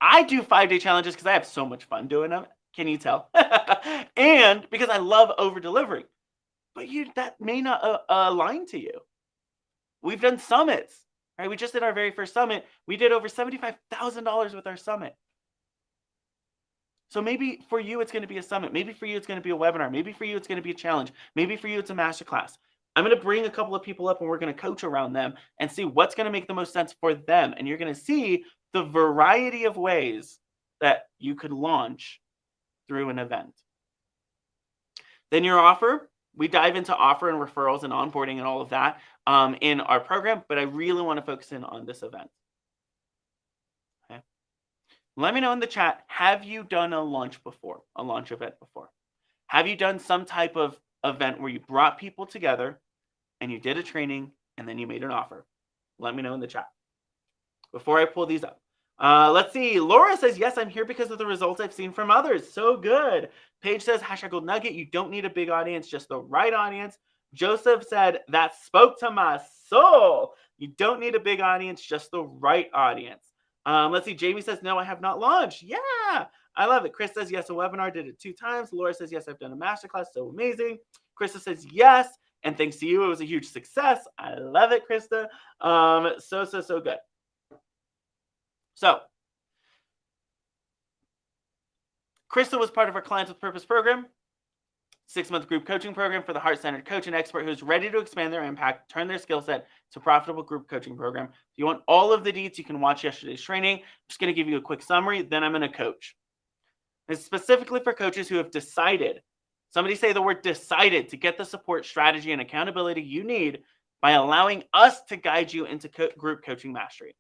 I do 5-day challenges because I have so much fun doing them. Can you tell? And because I love over-delivering. But that may not align to you. We've done summits. Right, we just did our very first summit. We did over $75,000 with our summit. So maybe for you, it's going to be a summit. Maybe for you, it's going to be a webinar. Maybe for you, it's going to be a challenge. Maybe for you, it's a masterclass. I'm going to bring a couple of people up and we're going to coach around them and see what's going to make the most sense for them. And you're going to see the variety of ways that you could launch through an event. Then your offer. We dive into offer and referrals and onboarding and all of that in our program, but I really want to focus in on this event. Okay. Let me know in the chat, have you done a launch event before? Have you done some type of event where you brought people together and you did a training and then you made an offer? Let me know in the chat before I pull these up. Let's see. Laura says, yes, I'm here because of the results I've seen from others. So good. Paige says, #gold nugget. You don't need a big audience, just the right audience. Joseph said, that spoke to my soul. You don't need a big audience, just the right audience. Let's see. Jamie says, no, I have not launched. Yeah, I love it. Chris says, yes, a webinar, did it 2 times. Laura says, yes, I've done a masterclass. So amazing. Krista says, yes. And thanks to you, it was a huge success. I love it, Krista. So good. So, Krista was part of our Clients with Purpose program, 6-month group coaching program for the heart-centered coach and expert who's ready to expand their impact, turn their skill set to a profitable group coaching program. If you want all of the deets, you can watch yesterday's training. I'm just going to give you a quick summary, then I'm going to coach. It's specifically for coaches who have decided, somebody say the word decided, to get the support, strategy, and accountability you need by allowing us to guide you into group coaching mastery.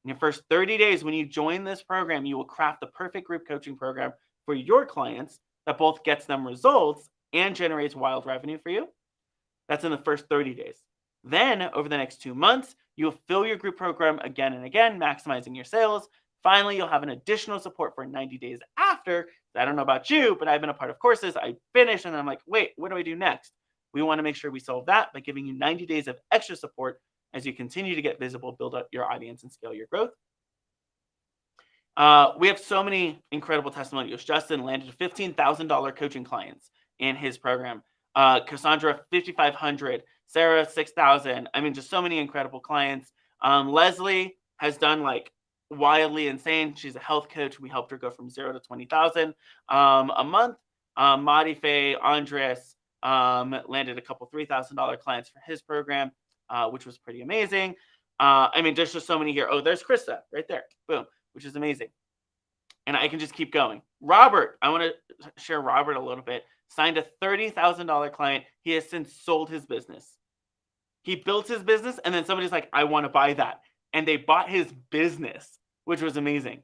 In your first 30 days, when you join this program, you will craft the perfect group coaching program for your clients that both gets them results and generates wild revenue for you. That's in the first 30 days. Then, over the next 2 months, you'll fill your group program again and again, maximizing your sales. Finally, you'll have an additional support for 90 days after. I don't know about you, but I've been a part of courses. I finish and I'm like, wait, what do I do next? We want to make sure we solve that by giving you 90 days of extra support as you continue to get visible, build up your audience, and scale your growth. We have so many incredible testimonials. Justin landed $15,000 coaching clients in his program. Cassandra, $5,500. Sarah, $6,000. I mean, just so many incredible clients. Leslie has done like wildly insane. She's a health coach. We helped her go from 0 to 20,000 a month. Madi Faye, Andres landed a couple $3,000 clients for his program, which was pretty amazing. I mean, there's just so many here. Oh, there's Krista right there. Boom, which is amazing. And I can just keep going. Robert, I want to share Robert a little bit. Signed a $30,000 client. He has since sold his business. He built his business, and then somebody's like, I want to buy that. And they bought his business, which was amazing.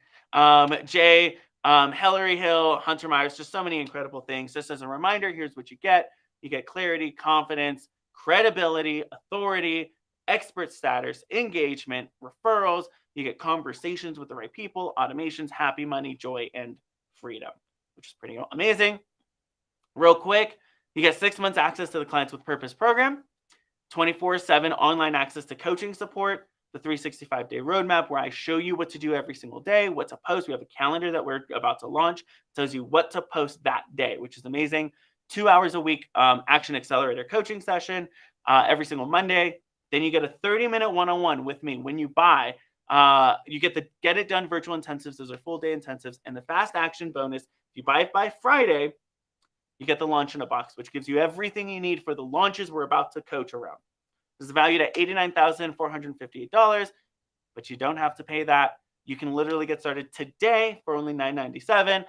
Jay, Hillary Hill, Hunter Myers, just so many incredible things. Just as a reminder, here's what you get. You get clarity, confidence, credibility, authority, expert status, engagement, referrals. You get conversations with the right people, automations, happy money, joy, and freedom, which is pretty amazing. Real quick, you get 6 months access to the Clients with Purpose program, 24/7 online access to coaching support, the 365-day roadmap where I show you what to do every single day, what to post. We have a calendar that we're about to launch. It tells you what to post that day, which is amazing. 2 hours a week Action Accelerator coaching session every single Monday. Then you get a 30-minute one-on-one with me when you buy. You get the Get It Done virtual intensives. Those are full-day intensives. And the Fast Action bonus, if you buy it by Friday, you get the Launch in a Box, which gives you everything you need for the launches we're about to coach around. This is valued at $89,458, but you don't have to pay that. You can literally get started today for only $997.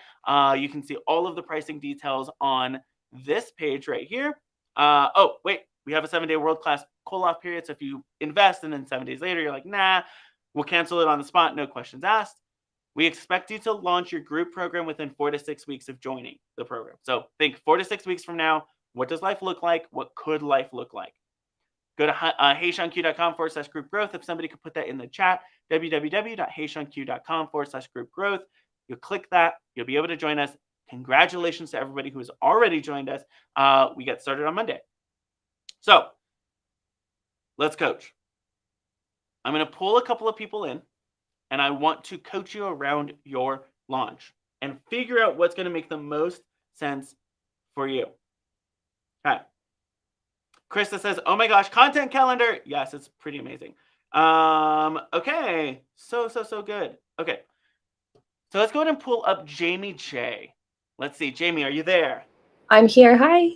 You can see all of the pricing details on this page right here. Oh, wait, we have a 7-day world-class cool-off period. So if you invest and then 7 days later, you're like, nah, we'll cancel it on the spot. No questions asked. We expect you to launch your group program within 4 to 6 weeks of joining the program. So think 4 to 6 weeks from now, what does life look like? What could life look like? Go to HeyShawnQ.com/group growth. If somebody could put that in the chat, www.HeyShawnQ.com/group growth. You'll click that. You'll be able to join us. Congratulations to everybody who has already joined us. We get started on Monday. So let's coach. I'm going to pull a couple of people in, and I want to coach you around your launch and figure out what's going to make the most sense for you. Okay. Krista says, oh my gosh, content calendar. Yes, it's pretty amazing. Okay. So good. Okay. So let's go ahead and pull up Jamie J. Let's see. Jamie, are you there? I'm here. Hi.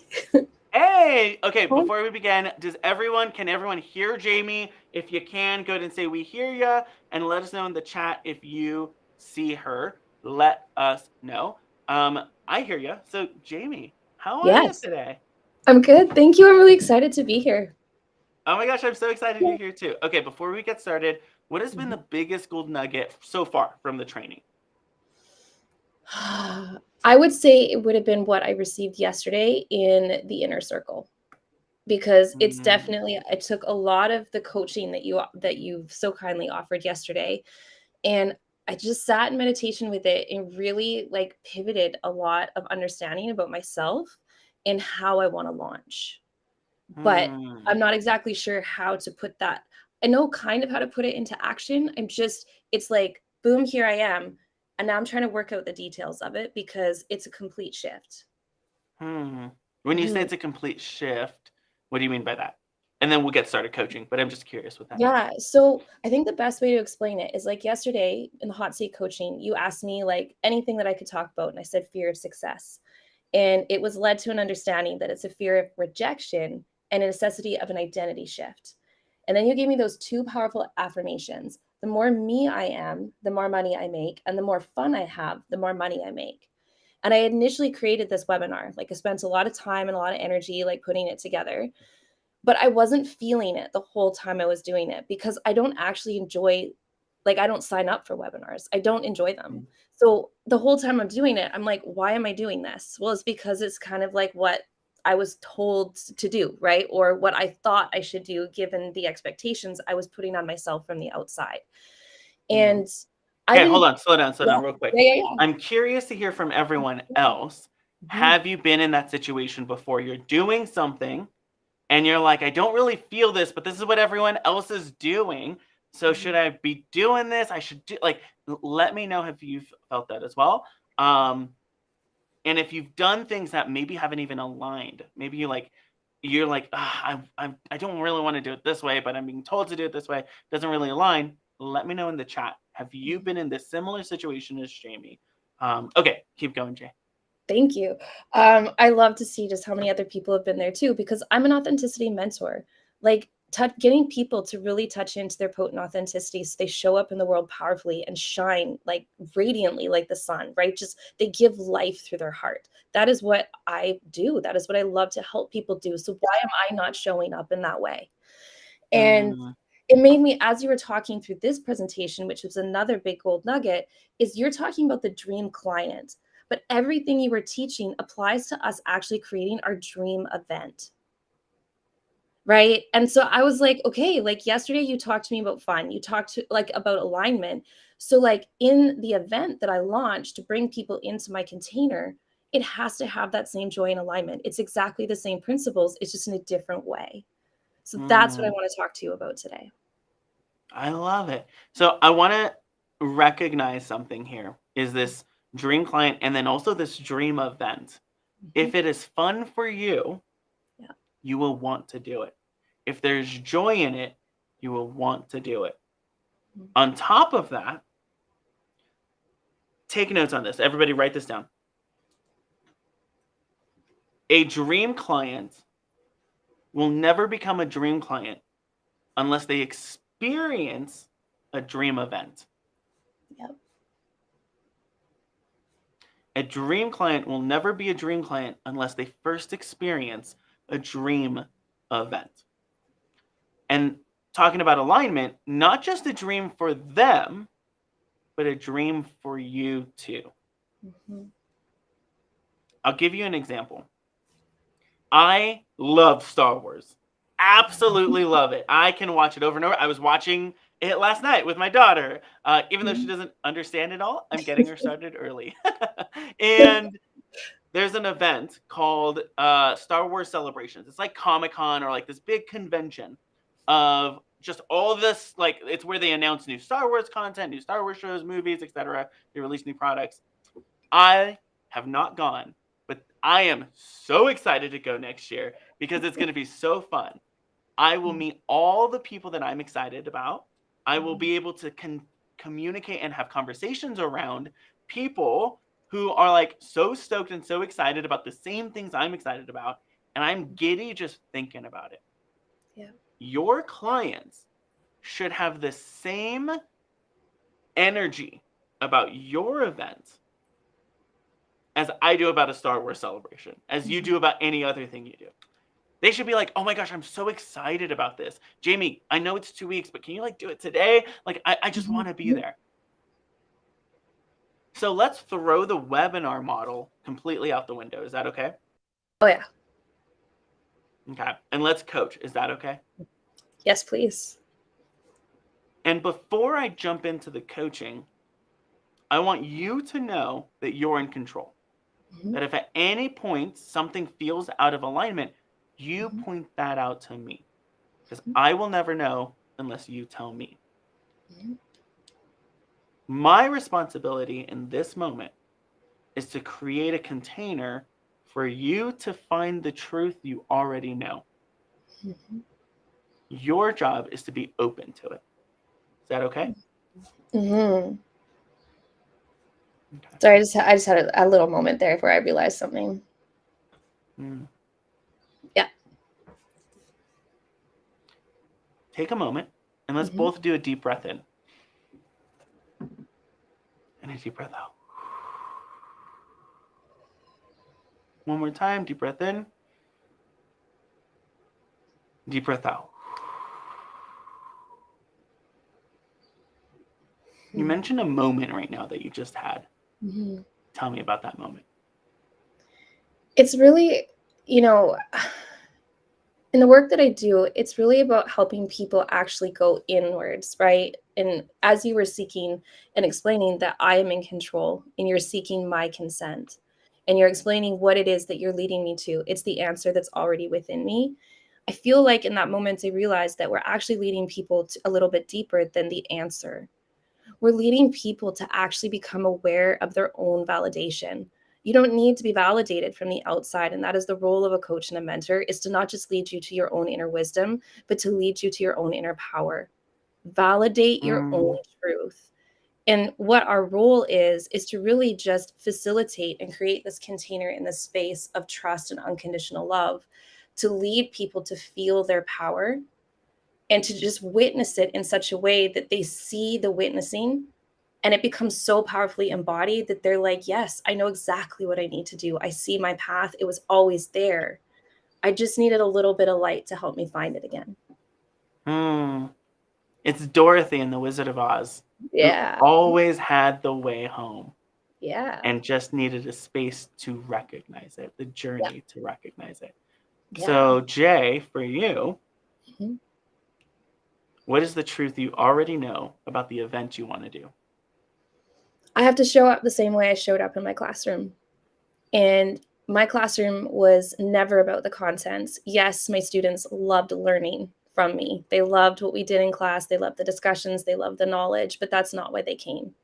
Hey. Okay. Before we begin, can everyone hear Jamie? If you can, go ahead and say we hear you and let us know in the chat if you see her. Let us know. I hear you. So Jamie, how are you today? I'm good. Thank you. I'm really excited to be here. Oh my gosh, I'm so excited you're here too. Okay, before we get started, what has been the biggest gold nugget so far from the training? I would say it would have been what I received yesterday in the inner circle, because it's definitely, I took a lot of the coaching that you've so kindly offered yesterday, and I just sat in meditation with it and really like pivoted a lot of understanding about myself and how I want to launch. But I'm not exactly sure how to put that. I know kind of how to put it into action. It's like, boom, here I am. And now I'm trying to work out the details of it because it's a complete shift. When you say it's a complete shift, what do you mean by that? And then we'll get started coaching, but I'm just curious with that. Yeah. So I think the best way to explain it is like yesterday in the hot seat coaching, you asked me like anything that I could talk about. And I said fear of success. And it was led to an understanding that it's a fear of rejection and a necessity of an identity shift. And then you gave me those two powerful affirmations. The more me I am, the more money I make. And the more fun I have, the more money I make. And I initially created this webinar. Like I spent a lot of time and a lot of energy like putting it together. But I wasn't feeling it the whole time I was doing it because I don't actually enjoy, like I don't sign up for webinars. I don't enjoy them. So the whole time I'm doing it, I'm like, why am I doing this? Well, it's because it's kind of like what I was told to do, right? Or what I thought I should do given the expectations I was putting on myself from the outside. And okay, hold on, slow down real quick. Yeah. I'm curious to hear from everyone else. Have you been in that situation before? You're doing something and you're like, I don't really feel this, but this is what everyone else is doing. So should I be doing this? I should do, like, let me know if you've felt that as well. And if you've done things that maybe haven't even aligned, maybe you're like, I don't really want to do it this way, but I'm being told to do it this way. It doesn't really align. Let me know in the chat. Have you been in this similar situation as Jamie? Okay, keep going, Jay. Thank you. I love to see just how many other people have been there too, because I'm an authenticity mentor. Like getting people to really touch into their potent authenticity so they show up in the world powerfully and shine like radiantly like the sun, right? Just they give life through their heart. That is what I do. That is what I love to help people do. So why am I not showing up in that way? And it made me, as you were talking through this presentation, which was another big gold nugget, is you're talking about the dream client, but everything you were teaching applies to us actually creating our dream event. Right. And so I was like, okay, like yesterday you talked to me about fun. You talked to like about alignment. So like in the event that I launched to bring people into my container, it has to have that same joy and alignment. It's exactly the same principles. It's just in a different way. So that's what I want to talk to you about today. I love it. So I want to recognize something here is this dream client and then also this dream event. If it is fun for you, you will want to do it. If there's joy in it, you will want to do it. On top of that, take notes on this. Everybody write this down. A dream client will never become a dream client unless they experience a dream event. Yep. A dream client will never be a dream client unless they first experience a dream event. And talking about alignment, not just a dream for them, but a dream for you too. I'll give you an example. I love Star Wars. Absolutely love it. I can watch it over and over. I was watching it last night with my daughter. Even though she doesn't understand it all, I'm getting her started early. And there's an event called Star Wars Celebrations. It's like Comic-Con or like this big convention of just all of this. Like it's where they announce new Star Wars content, new Star Wars shows, movies, etc. They release new products. I have not gone, but I am so excited to go next year because it's going to be so fun. I will meet all the people that I'm excited about. I will be able to communicate and have conversations around people who are like so stoked and so excited about the same things I'm excited about. And I'm giddy just thinking about it. Yeah. Your clients should have the same energy about your event as I do about a Star Wars celebration, as you do about any other thing you do. They should be like, oh my gosh, I'm so excited about this. Jamie, I know it's 2 weeks, but can you like do it today? Like, I just want to be there. So let's throw the webinar model completely out the window. Is that okay? Oh yeah. Okay. And let's coach. Is that okay? Yes, please. And before I jump into the coaching, I want you to know that you're in control. That if at any point something feels out of alignment, you point that out to me. Because I will never know unless you tell me. My responsibility in this moment is to create a container for you to find the truth you already know. Your job is to be open to it. Is that okay? Okay. Sorry, I just had a little moment there where I realized something. Yeah. Take a moment and let's both do a deep breath in. And a deep breath out. One more time, deep breath in. Deep breath out. You mentioned a moment right now that you just had. Tell me about that moment. It's really, you know, in the work that I do, it's really about helping people actually go inwards, right? And as you were seeking and explaining that I am in control and you're seeking my consent and you're explaining what it is that you're leading me to, it's the answer that's already within me. I feel like in that moment, I realized that we're actually leading people to a little bit deeper than the answer. We're leading people to actually become aware of their own validation. You don't need to be validated from the outside. And that is the role of a coach and a mentor, is to not just lead you to your own inner wisdom, but to lead you to your own inner power. Validate your own truth. And what our role is to really just facilitate and create this container in the space of trust and unconditional love to lead people to feel their power and to just witness it in such a way that they see the witnessing and it becomes so powerfully embodied that they're like, yes, I know exactly what I need to do. I see my path. It was always there. I just needed a little bit of light to help me find it again. It's Dorothy in The Wizard of Oz. Yeah. Who always had the way home. Yeah. And just needed a space to recognize it, the journey to recognize it. Yeah. So, Jay, for you, Mhm. what is the truth you already know about the event you want to do? I have to show up the same way I showed up in my classroom. And my classroom was never about the contents. Yes, my students loved learning from me. They loved what we did in class. They loved the discussions. They loved the knowledge, but that's not why they came.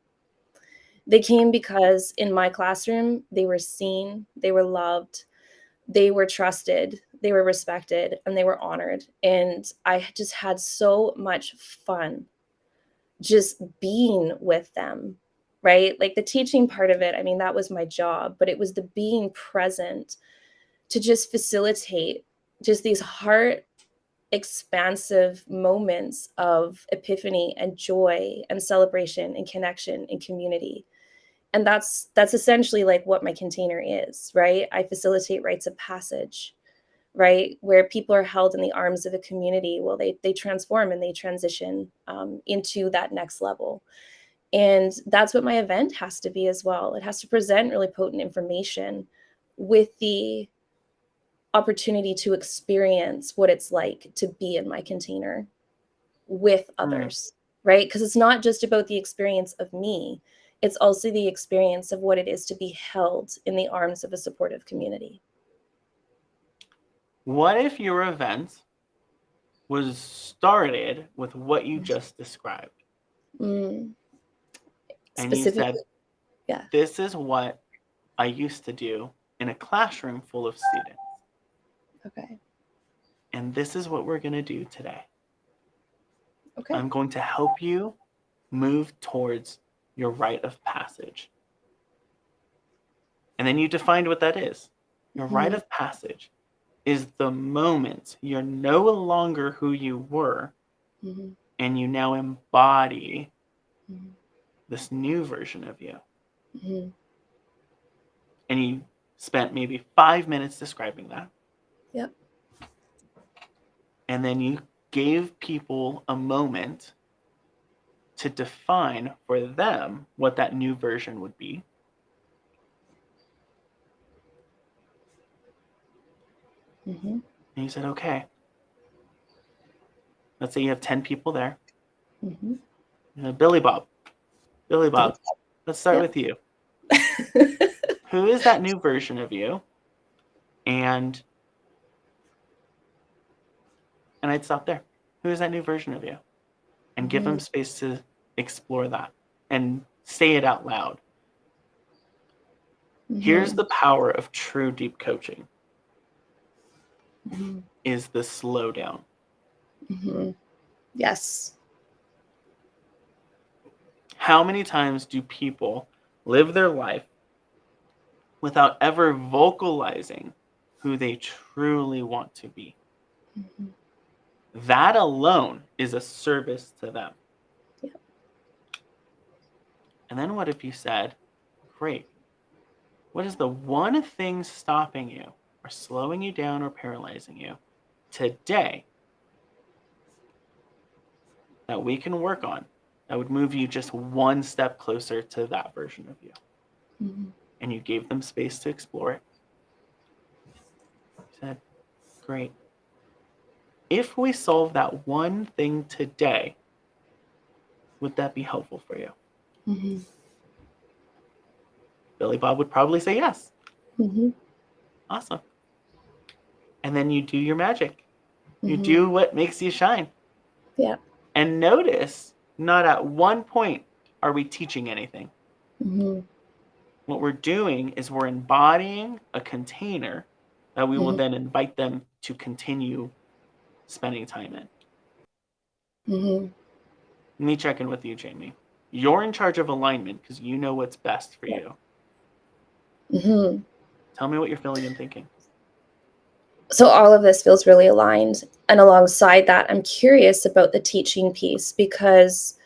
They came because in my classroom, they were seen, they were loved, they were trusted, they were respected, and they were honored. And I just had so much fun just being with them, right? Like the teaching part of it, I mean, that was my job, but it was the being present to just facilitate just these heart expansive moments of epiphany and joy and celebration and connection and community. And that's essentially like what my container is, right? I facilitate rites of passage, right? Where people are held in the arms of a community while they transform and they transition into that next level. And that's what my event has to be as well. It has to present really potent information with the opportunity to experience what it's like to be in my container with others, right? Because it's not just about the experience of me. It's also the experience of what it is to be held in the arms of a supportive community. What if your event was started with what you just described? And you said, yeah, this is what I used to do in a classroom full of students. Okay. And this is what we're going to do today. Okay. I'm going to help you move towards your rite of passage. And then you defined what that is. Your rite of passage is the moment you're no longer who you were, and you now embody this new version of you. And you spent maybe 5 minutes describing that. Yep. And then you gave people a moment to define for them what that new version would be. And you said, okay, let's say you have 10 people there. Billy Bob, let's start with you. Who is that new version of you? And I'd stop there. Who is that new version of you? And give them space to explore that and say it out loud. Here's the power of true deep coaching. Is the slowdown. Yes. How many times do people live their life without ever vocalizing who they truly want to be? That alone is a service to them. Yep. And then what if you said, great, what is the one thing stopping you or slowing you down or paralyzing you today that we can work on that would move you just one step closer to that version of you? And you gave them space to explore it. You said, great. If we solve that one thing today, would that be helpful for you? Billy Bob would probably say yes. Awesome. And then you do your magic. You do what makes you shine. Yeah. And notice, not at one point are we teaching anything. What we're doing is we're embodying a container that we will then invite them to continue spending time in. Let me check in with you, Jamie. You're in charge of alignment because you know what's best for you. Tell me what you're feeling and thinking. So all of this feels really aligned. And alongside that, I'm curious about the teaching piece, because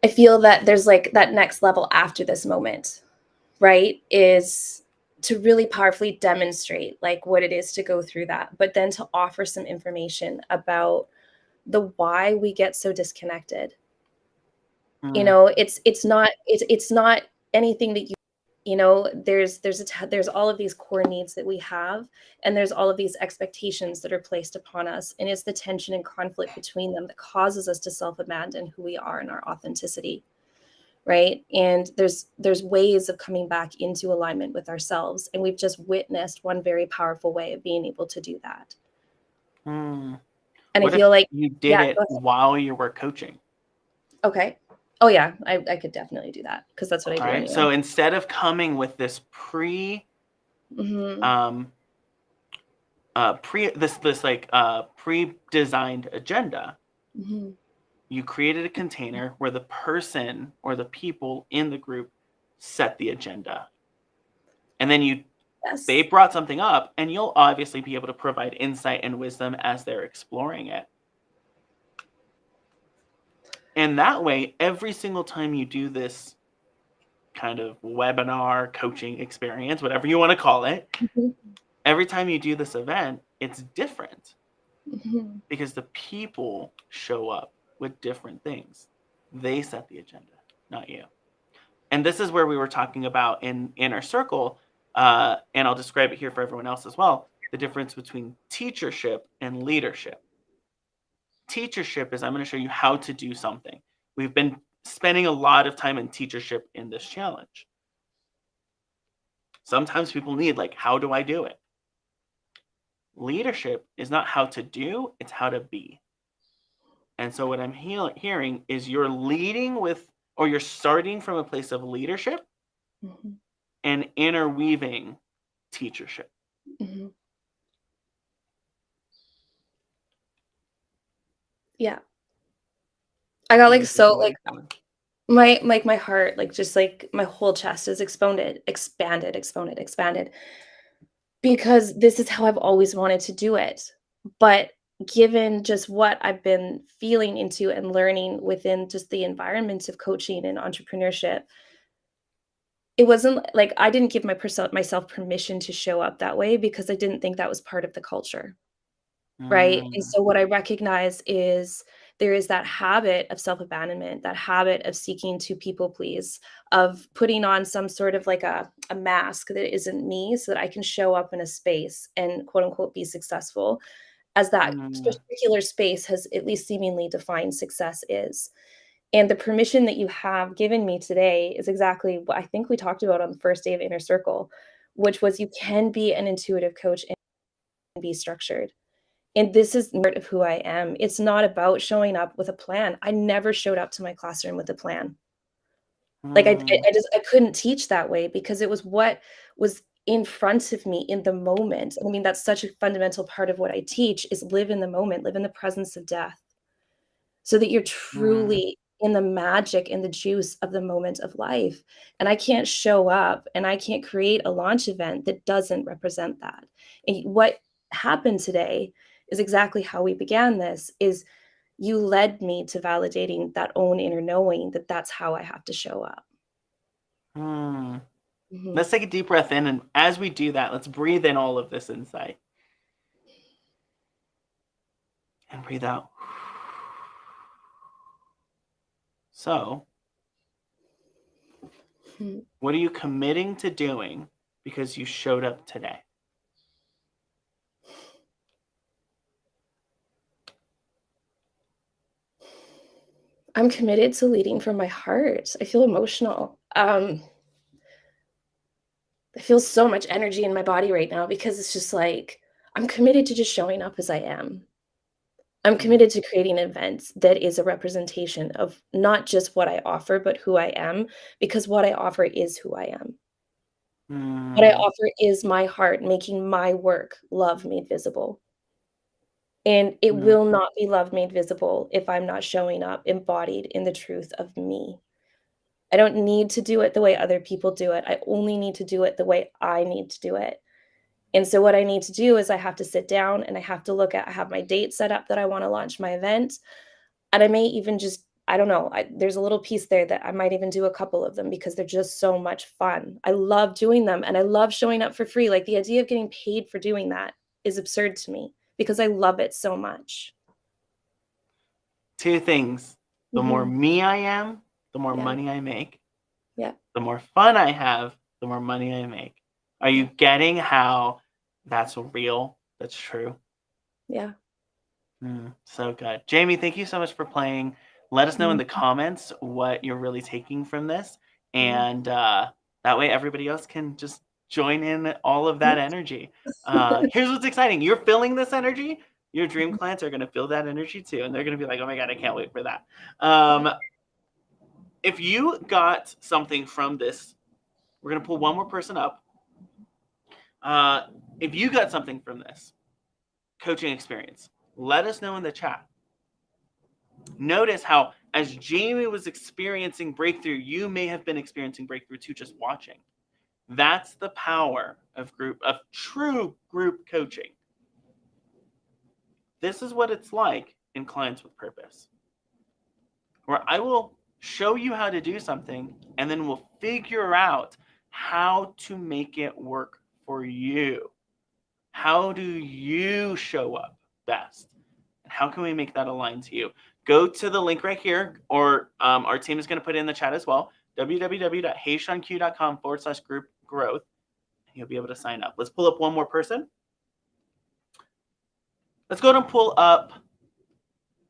I feel that there's like that next level after this moment, right? Is to really powerfully demonstrate like what it is to go through that, but then to offer some information about the why we get so disconnected. You know, it's not anything that there's all of these core needs that we have, and there's all of these expectations that are placed upon us, and it's the tension and conflict between them that causes us to self-abandon who we are and our authenticity, right? And there's ways of coming back into alignment with ourselves, and we've just witnessed one very powerful way of being able to do that. And What I feel if like, you did yeah, it go ahead. while you were coaching? Okay. Oh yeah, I could definitely do that, because that's what I All do right. anyway. So instead of coming with this Mhm. pre-designed agenda, Mhm. you created a container where the person or the people in the group set the agenda. And then they brought something up, and you'll obviously be able to provide insight and wisdom as they're exploring it. And that way, every single time you do this kind of webinar, coaching experience, whatever you want to call it, every time you do this event, it's different Mhm. because the people show up with different things. They set the agenda, not you. And this is where we were talking about in Inner Circle, and I'll describe it here for everyone else as well, the difference between teachership and leadership. Teachership is I'm going to show you how to do something. We've been spending a lot of time in teachership in this challenge. Sometimes people need like, how do I do it? Leadership is not how to do, it's how to be. And so what I'm hearing is you're leading with, or you're starting from a place of leadership and interweaving teachership. Mhm. Yeah. I got like so like my heart, like just like my whole chest is expanded, because this is how I've always wanted to do it. But given just what I've been feeling into and learning within just the environment of coaching and entrepreneurship, it wasn't like I didn't give myself permission to show up that way, because I didn't think that was part of the culture. Right? And so what I recognize is there is that habit of self-abandonment, that habit of seeking to people please, of putting on some sort of like a mask that isn't me so that I can show up in a space and quote unquote be successful, as that particular space has at least seemingly defined success is. And the permission that you have given me today is exactly what I think we talked about on the first day of Inner Circle, which was you can be an intuitive coach and be structured. And this is part of who I am. It's not about showing up with a plan. I never showed up to my classroom with a plan. Like I couldn't teach that way, because it was what was in front of me in the moment. I mean, that's such a fundamental part of what I teach is live in the moment, live in the presence of death, so that you're truly in the magic and the juice of the moment of life. And I can't show up and I can't create a launch event that doesn't represent that. And what happened today is exactly how we began this, is you led me to validating that own inner knowing that that's how I have to show up. Let's take a deep breath in, and as we do that, let's breathe in all of this insight. And breathe out. So, what are you committing to doing because you showed up today? I'm committed to leading from my heart. I feel emotional. I feel so much energy in my body right now, because it's just like I'm committed to just showing up as I am. I'm committed to creating an event that is a representation of not just what I offer, but who I am, because what I offer is who I am. What I offer is my heart making my work love made visible. And it will not be love made visible if I'm not showing up embodied in the truth of me. I don't need to do it the way other people do it. I only need to do it the way I need to do it. And so what I need to do is I have to sit down and I have to look at, I have my date set up that I want to launch my event. And I may even just, I don't know, there's a little piece there that I might even do a couple of them because they're just so much fun. I love doing them and I love showing up for free. Like the idea of getting paid for doing that is absurd to me because I love it so much. Two things. The more me I am, the more money I make. Yeah. The more fun I have, the more money I make. Are you getting how that's real? That's true. Yeah. So good. Jamie, thank you so much for playing. Let us know in the comments what you're really taking from this. And that way everybody else can just join in all of that energy. Here's what's exciting. You're feeling this energy. Your dream clients are going to feel that energy too. And they're going to be like, oh my God, I can't wait for that. If you got something from this, we're going to pull one more person up. If you got something from this coaching experience, let us know in the chat. Notice how as Jamie was experiencing breakthrough, you may have been experiencing breakthrough too, just watching. That's the power of true group coaching. This is what it's like in Clients with Purpose, where I will show you how to do something and then we'll figure out how to make it work for you. How do you show up best? And how can we make that align to you? Go to the link right here, or our team is going to put it in the chat as well, www.heyshawnq.com/group growth. And you'll be able to sign up. Let's pull up one more person. Let's go and pull up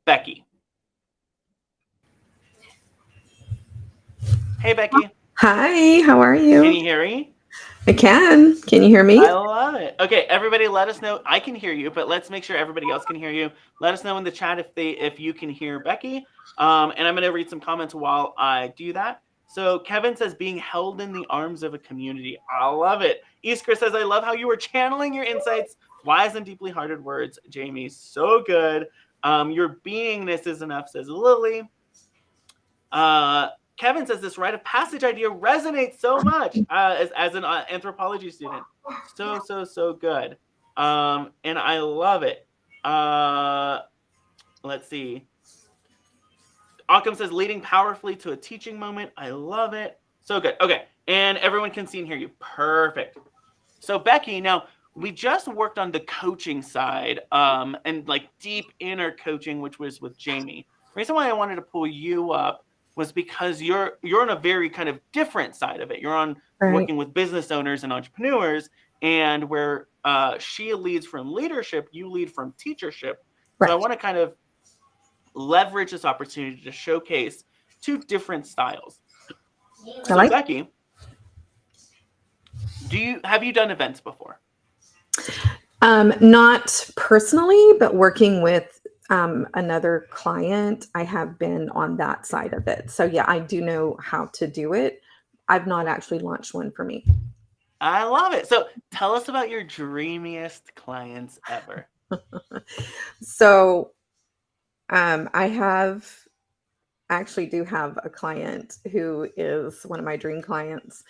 Becky. Hey, Becky. Hi, how are you? Can you hear me? I can. Can you hear me? I love it. Okay, everybody, let us know. I can hear you, but let's make sure everybody else can hear you. Let us know in the chat if you can hear Becky. And I'm going to read some comments while I do that. So Kevin says, being held in the arms of a community. I love it. Iskra says, I love how you were channeling your insights, wise and deeply hearted words. Jamie, so good. Your beingness is enough, says Lily. Kevin says this rite of passage idea resonates so much as an anthropology student. So good. And I love it. Let's see. Occam says leading powerfully to a teaching moment. I love it. So good. Okay. And everyone can see and hear you. Perfect. So Becky, now we just worked on the coaching side and like deep inner coaching, which was with Jamie. The reason why I wanted to pull you up was because you're on a very kind of different side of it. You're on working with business owners and entrepreneurs, and where she leads from leadership, you lead from teachership. So I want to kind of leverage this opportunity to showcase two different styles. So Becky, have you done events before? Not personally, but working with another client, I have been on that side of it. So yeah, I do know how to do it. I've not actually launched one for me. I love it. So tell us about your dreamiest clients ever. So I actually do have a client who is one of my dream clients.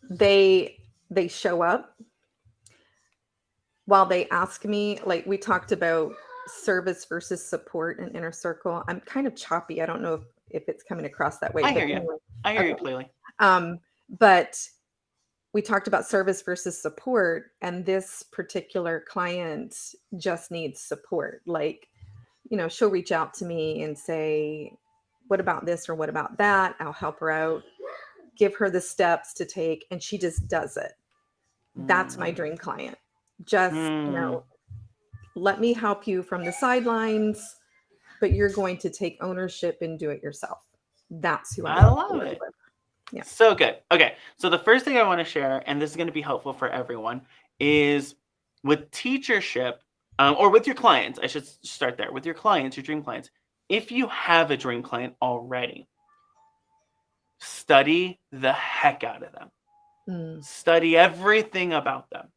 They show up. While they ask me, like we talked about service versus support and inner circle, I'm kind of choppy. I don't know if it's coming across that way. I hear you. I hear you clearly. But we talked about service versus support, and this particular client just needs support. Like, she'll reach out to me and say, what about this or what about that? I'll help her out, give her the steps to take, and she just does it. That's my dream client. Just, let me help you from the sidelines, but you're going to take ownership and do it yourself. That's who I love it. Yeah. So good. Okay. So the first thing I want to share, and this is going to be helpful for everyone, is with teachership, or with your clients. I should start there. With your clients, your dream clients. If you have a dream client already, study the heck out of them. Study everything about them.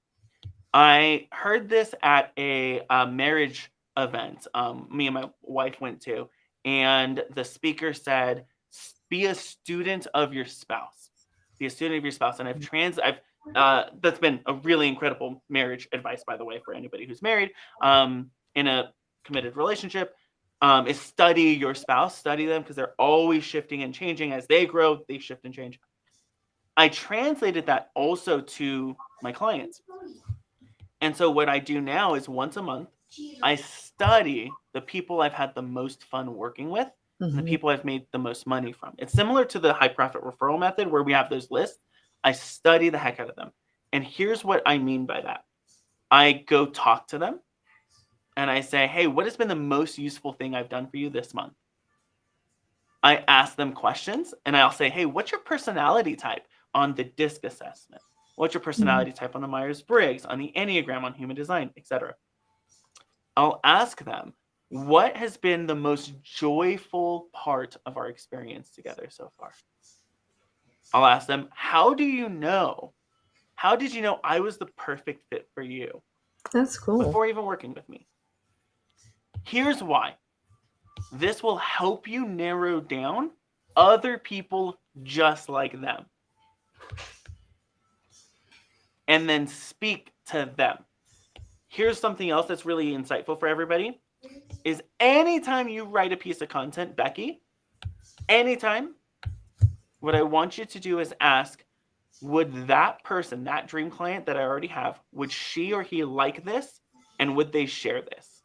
I heard this at a marriage event me and my wife went to, and the speaker said, be a student of your spouse. be a student of your spouse. And that's been a really incredible marriage advice, by the way, for anybody who's married in a committed relationship, is study your spouse, study them, because they're always shifting and changing. As they grow, they shift and change. I translated that also to my clients. And so what I do now is once a month, I study the people I've had the most fun working with and the people I've made the most money from. It's similar to the high profit referral method where we have those lists. I study the heck out of them. And here's what I mean by that. I go talk to them and I say, hey, what has been the most useful thing I've done for you this month? I ask them questions and I'll say, hey, what's your personality type on the DISC assessment? What's your personality type on the Myers-Briggs, on the Enneagram, on human design, etc.? I'll ask them, what has been the most joyful part of our experience together so far? I'll ask them, how did you know I was the perfect fit for you? That's cool. Before even working with me. Here's why. This will help you narrow down other people just like them. And then speak to them. Here's something else that's really insightful for everybody, is anytime you write a piece of content, Becky, anytime, what I want you to do is ask, would that person, that dream client that I already have, would she or he like this? And would they share this?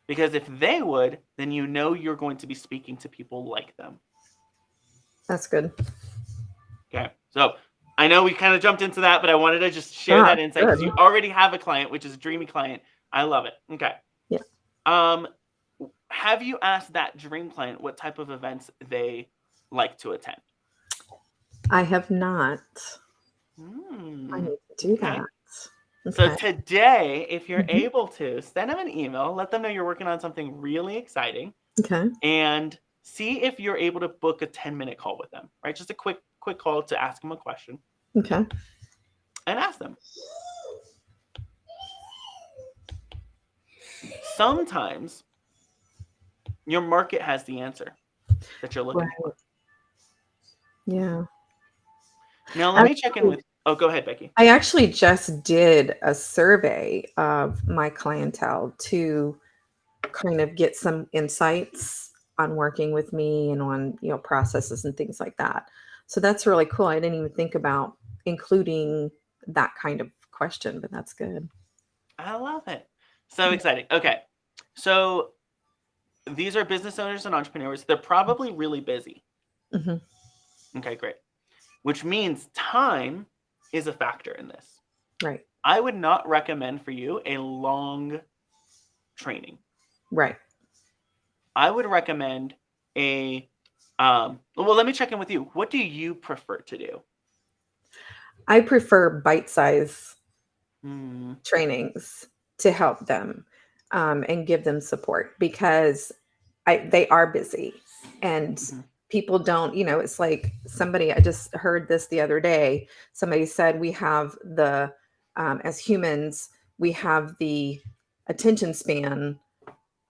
Because if they would, then you know you're going to be speaking to people like them. That's good. Okay, so I know we kind of jumped into that, but I wanted to just share that insight because you already have a client, which is a dreamy client. I love it. Okay. Yeah. Have you asked that dream client what type of events they like to attend? I have not. I need to do that. Okay. So today, if you're able to, send them an email, let them know you're working on something really exciting. Okay. And see if you're able to book a 10-minute call with them, right? Just a quick call to ask them a question. Okay. And ask them. Sometimes your market has the answer that you're looking for. Yeah. Now let me check in with. Oh, go ahead, Becky. I actually just did a survey of my clientele to kind of get some insights on working with me and on, processes and things like that. So that's really cool. I didn't even think about including that kind of question, but that's good. I love it. So exciting. Okay. So these are business owners and entrepreneurs. They're probably really busy. Okay, great. Which means time is a factor in this. Right. I would not recommend for you a long training. Right. I would recommend well, let me check in with you. What do you prefer to do? I prefer bite-size trainings to help them and give them support because they are busy and people don't, it's like I just heard this the other day. Somebody said we have as humans, we have the attention span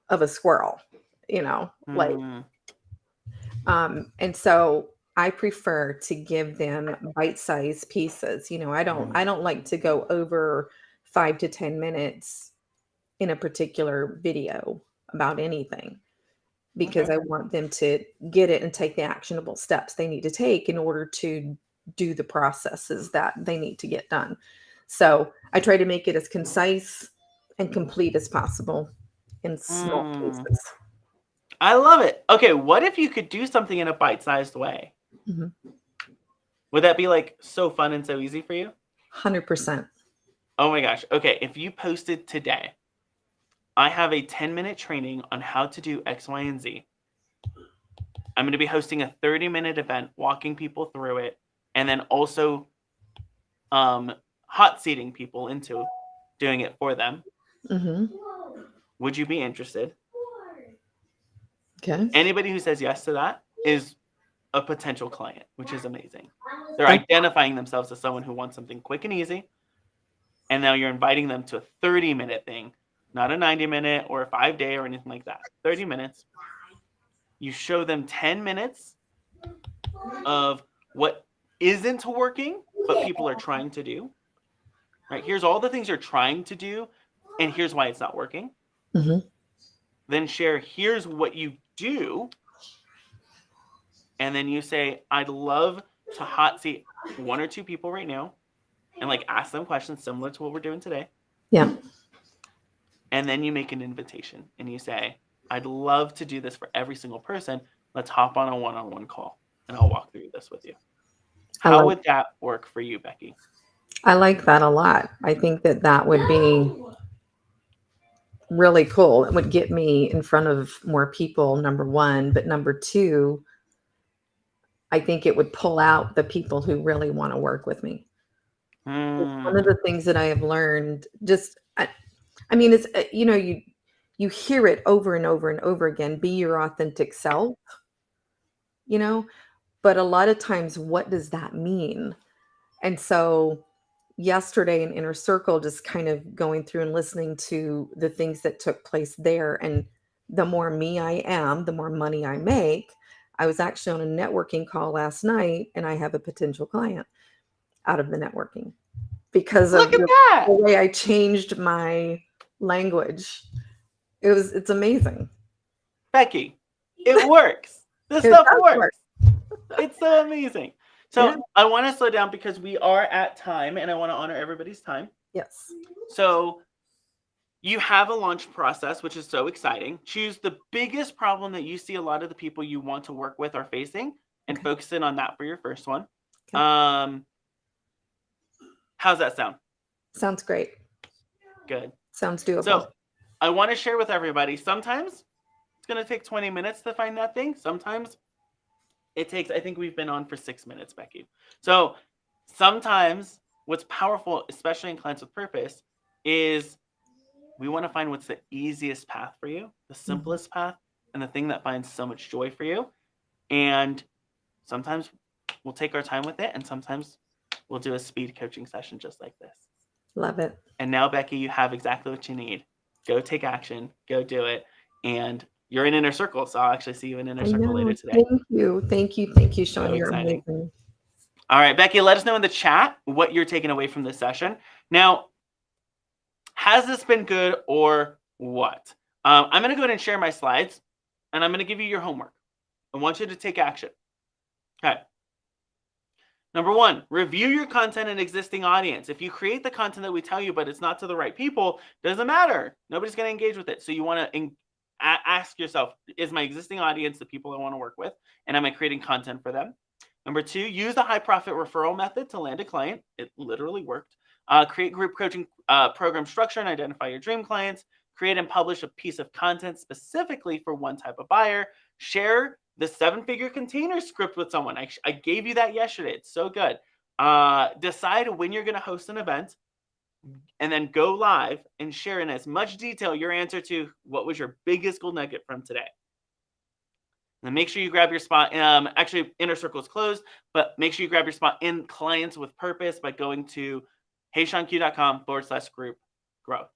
of a squirrel, and so I prefer to give them bite-sized pieces. I don't like to go over 5 to 10 minutes in a particular video about anything because I want them to get it and take the actionable steps they need to take in order to do the processes that they need to get done. So I try to make it as concise and complete as possible in small pieces. I love it. Okay, what if you could do something in a bite-sized way? Would that be so fun and so easy for you? 100%. Oh my gosh. Okay, if you posted today, I have a 10-minute training on how to do X, Y, and Z. I'm going to be hosting a 30-minute event, walking people through it, and then also hot seating people into doing it for them. Would you be interested? Okay. Anybody who says yes to that is a potential client, which is amazing. They're identifying themselves as someone who wants something quick and easy. And now you're inviting them to a 30-minute thing, not a 90-minute or a 5-day or anything like that. 30 minutes. You show them 10 minutes of what isn't working, but people are trying to do. Right? Here's all the things you're trying to do, and here's why it's not working. Mm-hmm. Then share, here's what you do. And then you say, I'd love to hot seat 1 or 2 people right now and like ask them questions similar to what we're doing today. Yeah. And then you make an invitation and you say, I'd love to do this for every single person. Let's hop on a one-on-one call and I'll walk through this with you. How would that work for you, Becky? I like that a lot. I think that that would be really cool. It would get me in front of more people, number one. But number two, I think it would pull out the people who really want to work with me. One of the things that I have learned, I mean, it's, you hear it over and over and over again, be your authentic self, but a lot of times, what does that mean? And so yesterday in Inner Circle, just kind of going through and listening to the things that took place there. And the more me I am, the more money I make. I was actually on a networking call last night and I have a potential client out of the networking because of the way I changed my language. It's amazing. Becky, it works. This stuff works. It's so amazing. So I want to slow down because we are at time and I want to honor everybody's time. Yes. So you have a launch process, which is so exciting. Choose the biggest problem that you see a lot of the people you want to work with are facing and focus in on that for your first one. Okay. How's that sound? Sounds great. Good. Sounds doable. So I want to share with everybody, sometimes it's going to take 20 minutes to find that thing. Sometimes it takes, I think we've been on for 6 minutes, Becky. So sometimes what's powerful, especially in Clients with Purpose, is we want to find what's the easiest path for you, the simplest path, and the thing that finds so much joy for you. And sometimes we'll take our time with it, and sometimes we'll do a speed coaching session just like this. Love it. And now, Becky, you have exactly what you need. Go take action, go do it. And you're in Inner Circle, so I'll actually see you in Inner Circle later today. Thank you. Thank you. Thank you, Shawn. So you're exciting. amazing. All right, Becky, let us know in the chat what you're taking away from this session. Now, has this been good or what? I'm going to go ahead and share my slides, and I'm going to give you your homework. I want you to take action. Okay. Number 1, review your content and existing audience. If you create the content that we tell you, but it's not to the right people, doesn't matter. Nobody's going to engage with it. So you want to ask yourself, is my existing audience the people I want to work with? And am I creating content for them? Number 2, use the high profit referral method to land a client. It literally worked. Create group coaching program structure and identify your dream clients. Create and publish a piece of content specifically for one type of buyer. Share the 7-figure container script with someone. I gave you that yesterday. It's so good. Decide when you're going to host an event and then go live and share in as much detail your answer to what was your biggest gold nugget from today. And then make sure you grab your spot. Actually, Inner Circle is closed, but make sure you grab your spot in Clients with Purpose by going to HeyShawnQ.com/group growth.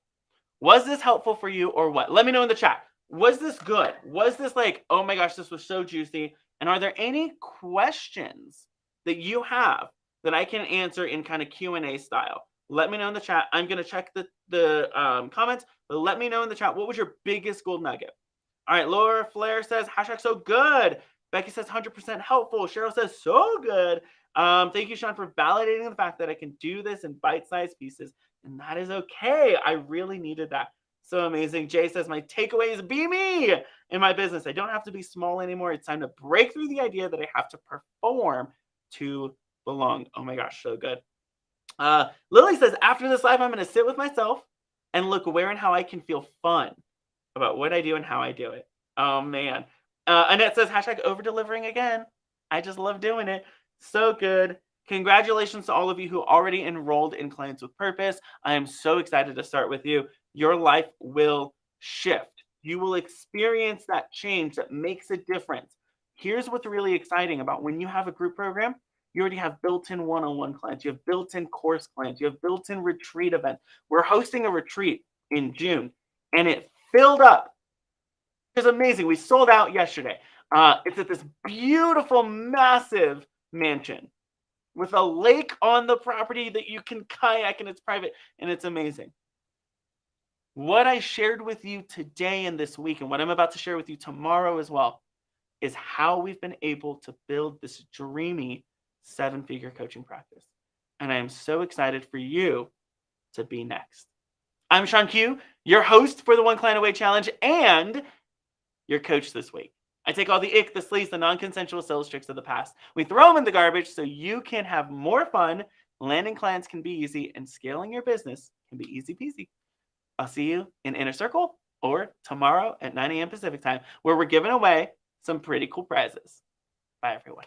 Was this helpful for you or what? Let me know in the chat. Was this good? Was this like, oh my gosh, this was so juicy? And are there any questions that you have that I can answer in kind of Q&A style? Let me know in the chat. I'm going to check the comments, but let me know in the chat. What was your biggest gold nugget? All right, Laura Flair says, #so good. Becky says 100% helpful. Cheryl says, so good. Thank you, Shawn, for validating the fact that I can do this in bite-sized pieces. And that is okay. I really needed that. So amazing. Jay says, my takeaway is be me in my business. I don't have to be small anymore. It's time to break through the idea that I have to perform to belong. Oh my gosh, so good. Lily says, after this live, I'm going to sit with myself and look where and how I can feel fun about what I do and how I do it. Oh man. Annette says, #over-delivering again. I just love doing it. So good. Congratulations to all of you who already enrolled in Clients with Purpose. I am so excited to start with you. Your life will shift. You will experience that change that makes a difference. Here's what's really exciting about when you have a group program. You already have built-in one-on-one clients. You have built-in course clients. You have built-in retreat events. We're hosting a retreat in June, and it filled up. It's amazing. We sold out yesterday. It's at this beautiful, massive mansion with a lake on the property that you can kayak and it's private and it's amazing. What I shared with you today and this week, and what I'm about to share with you tomorrow as well, is how we've been able to build this dreamy 7-figure coaching practice. And I am so excited for you to be next. I'm ShawnQ, your host for the One Client Away Challenge and your coach this week. I take all the ick, the sleaze, the non-consensual sales tricks of the past. We throw them in the garbage so you can have more fun, landing clients can be easy, and scaling your business can be easy peasy. I'll see you in Inner Circle or tomorrow at 9 a.m. Pacific time, where we're giving away some pretty cool prizes. Bye, everyone.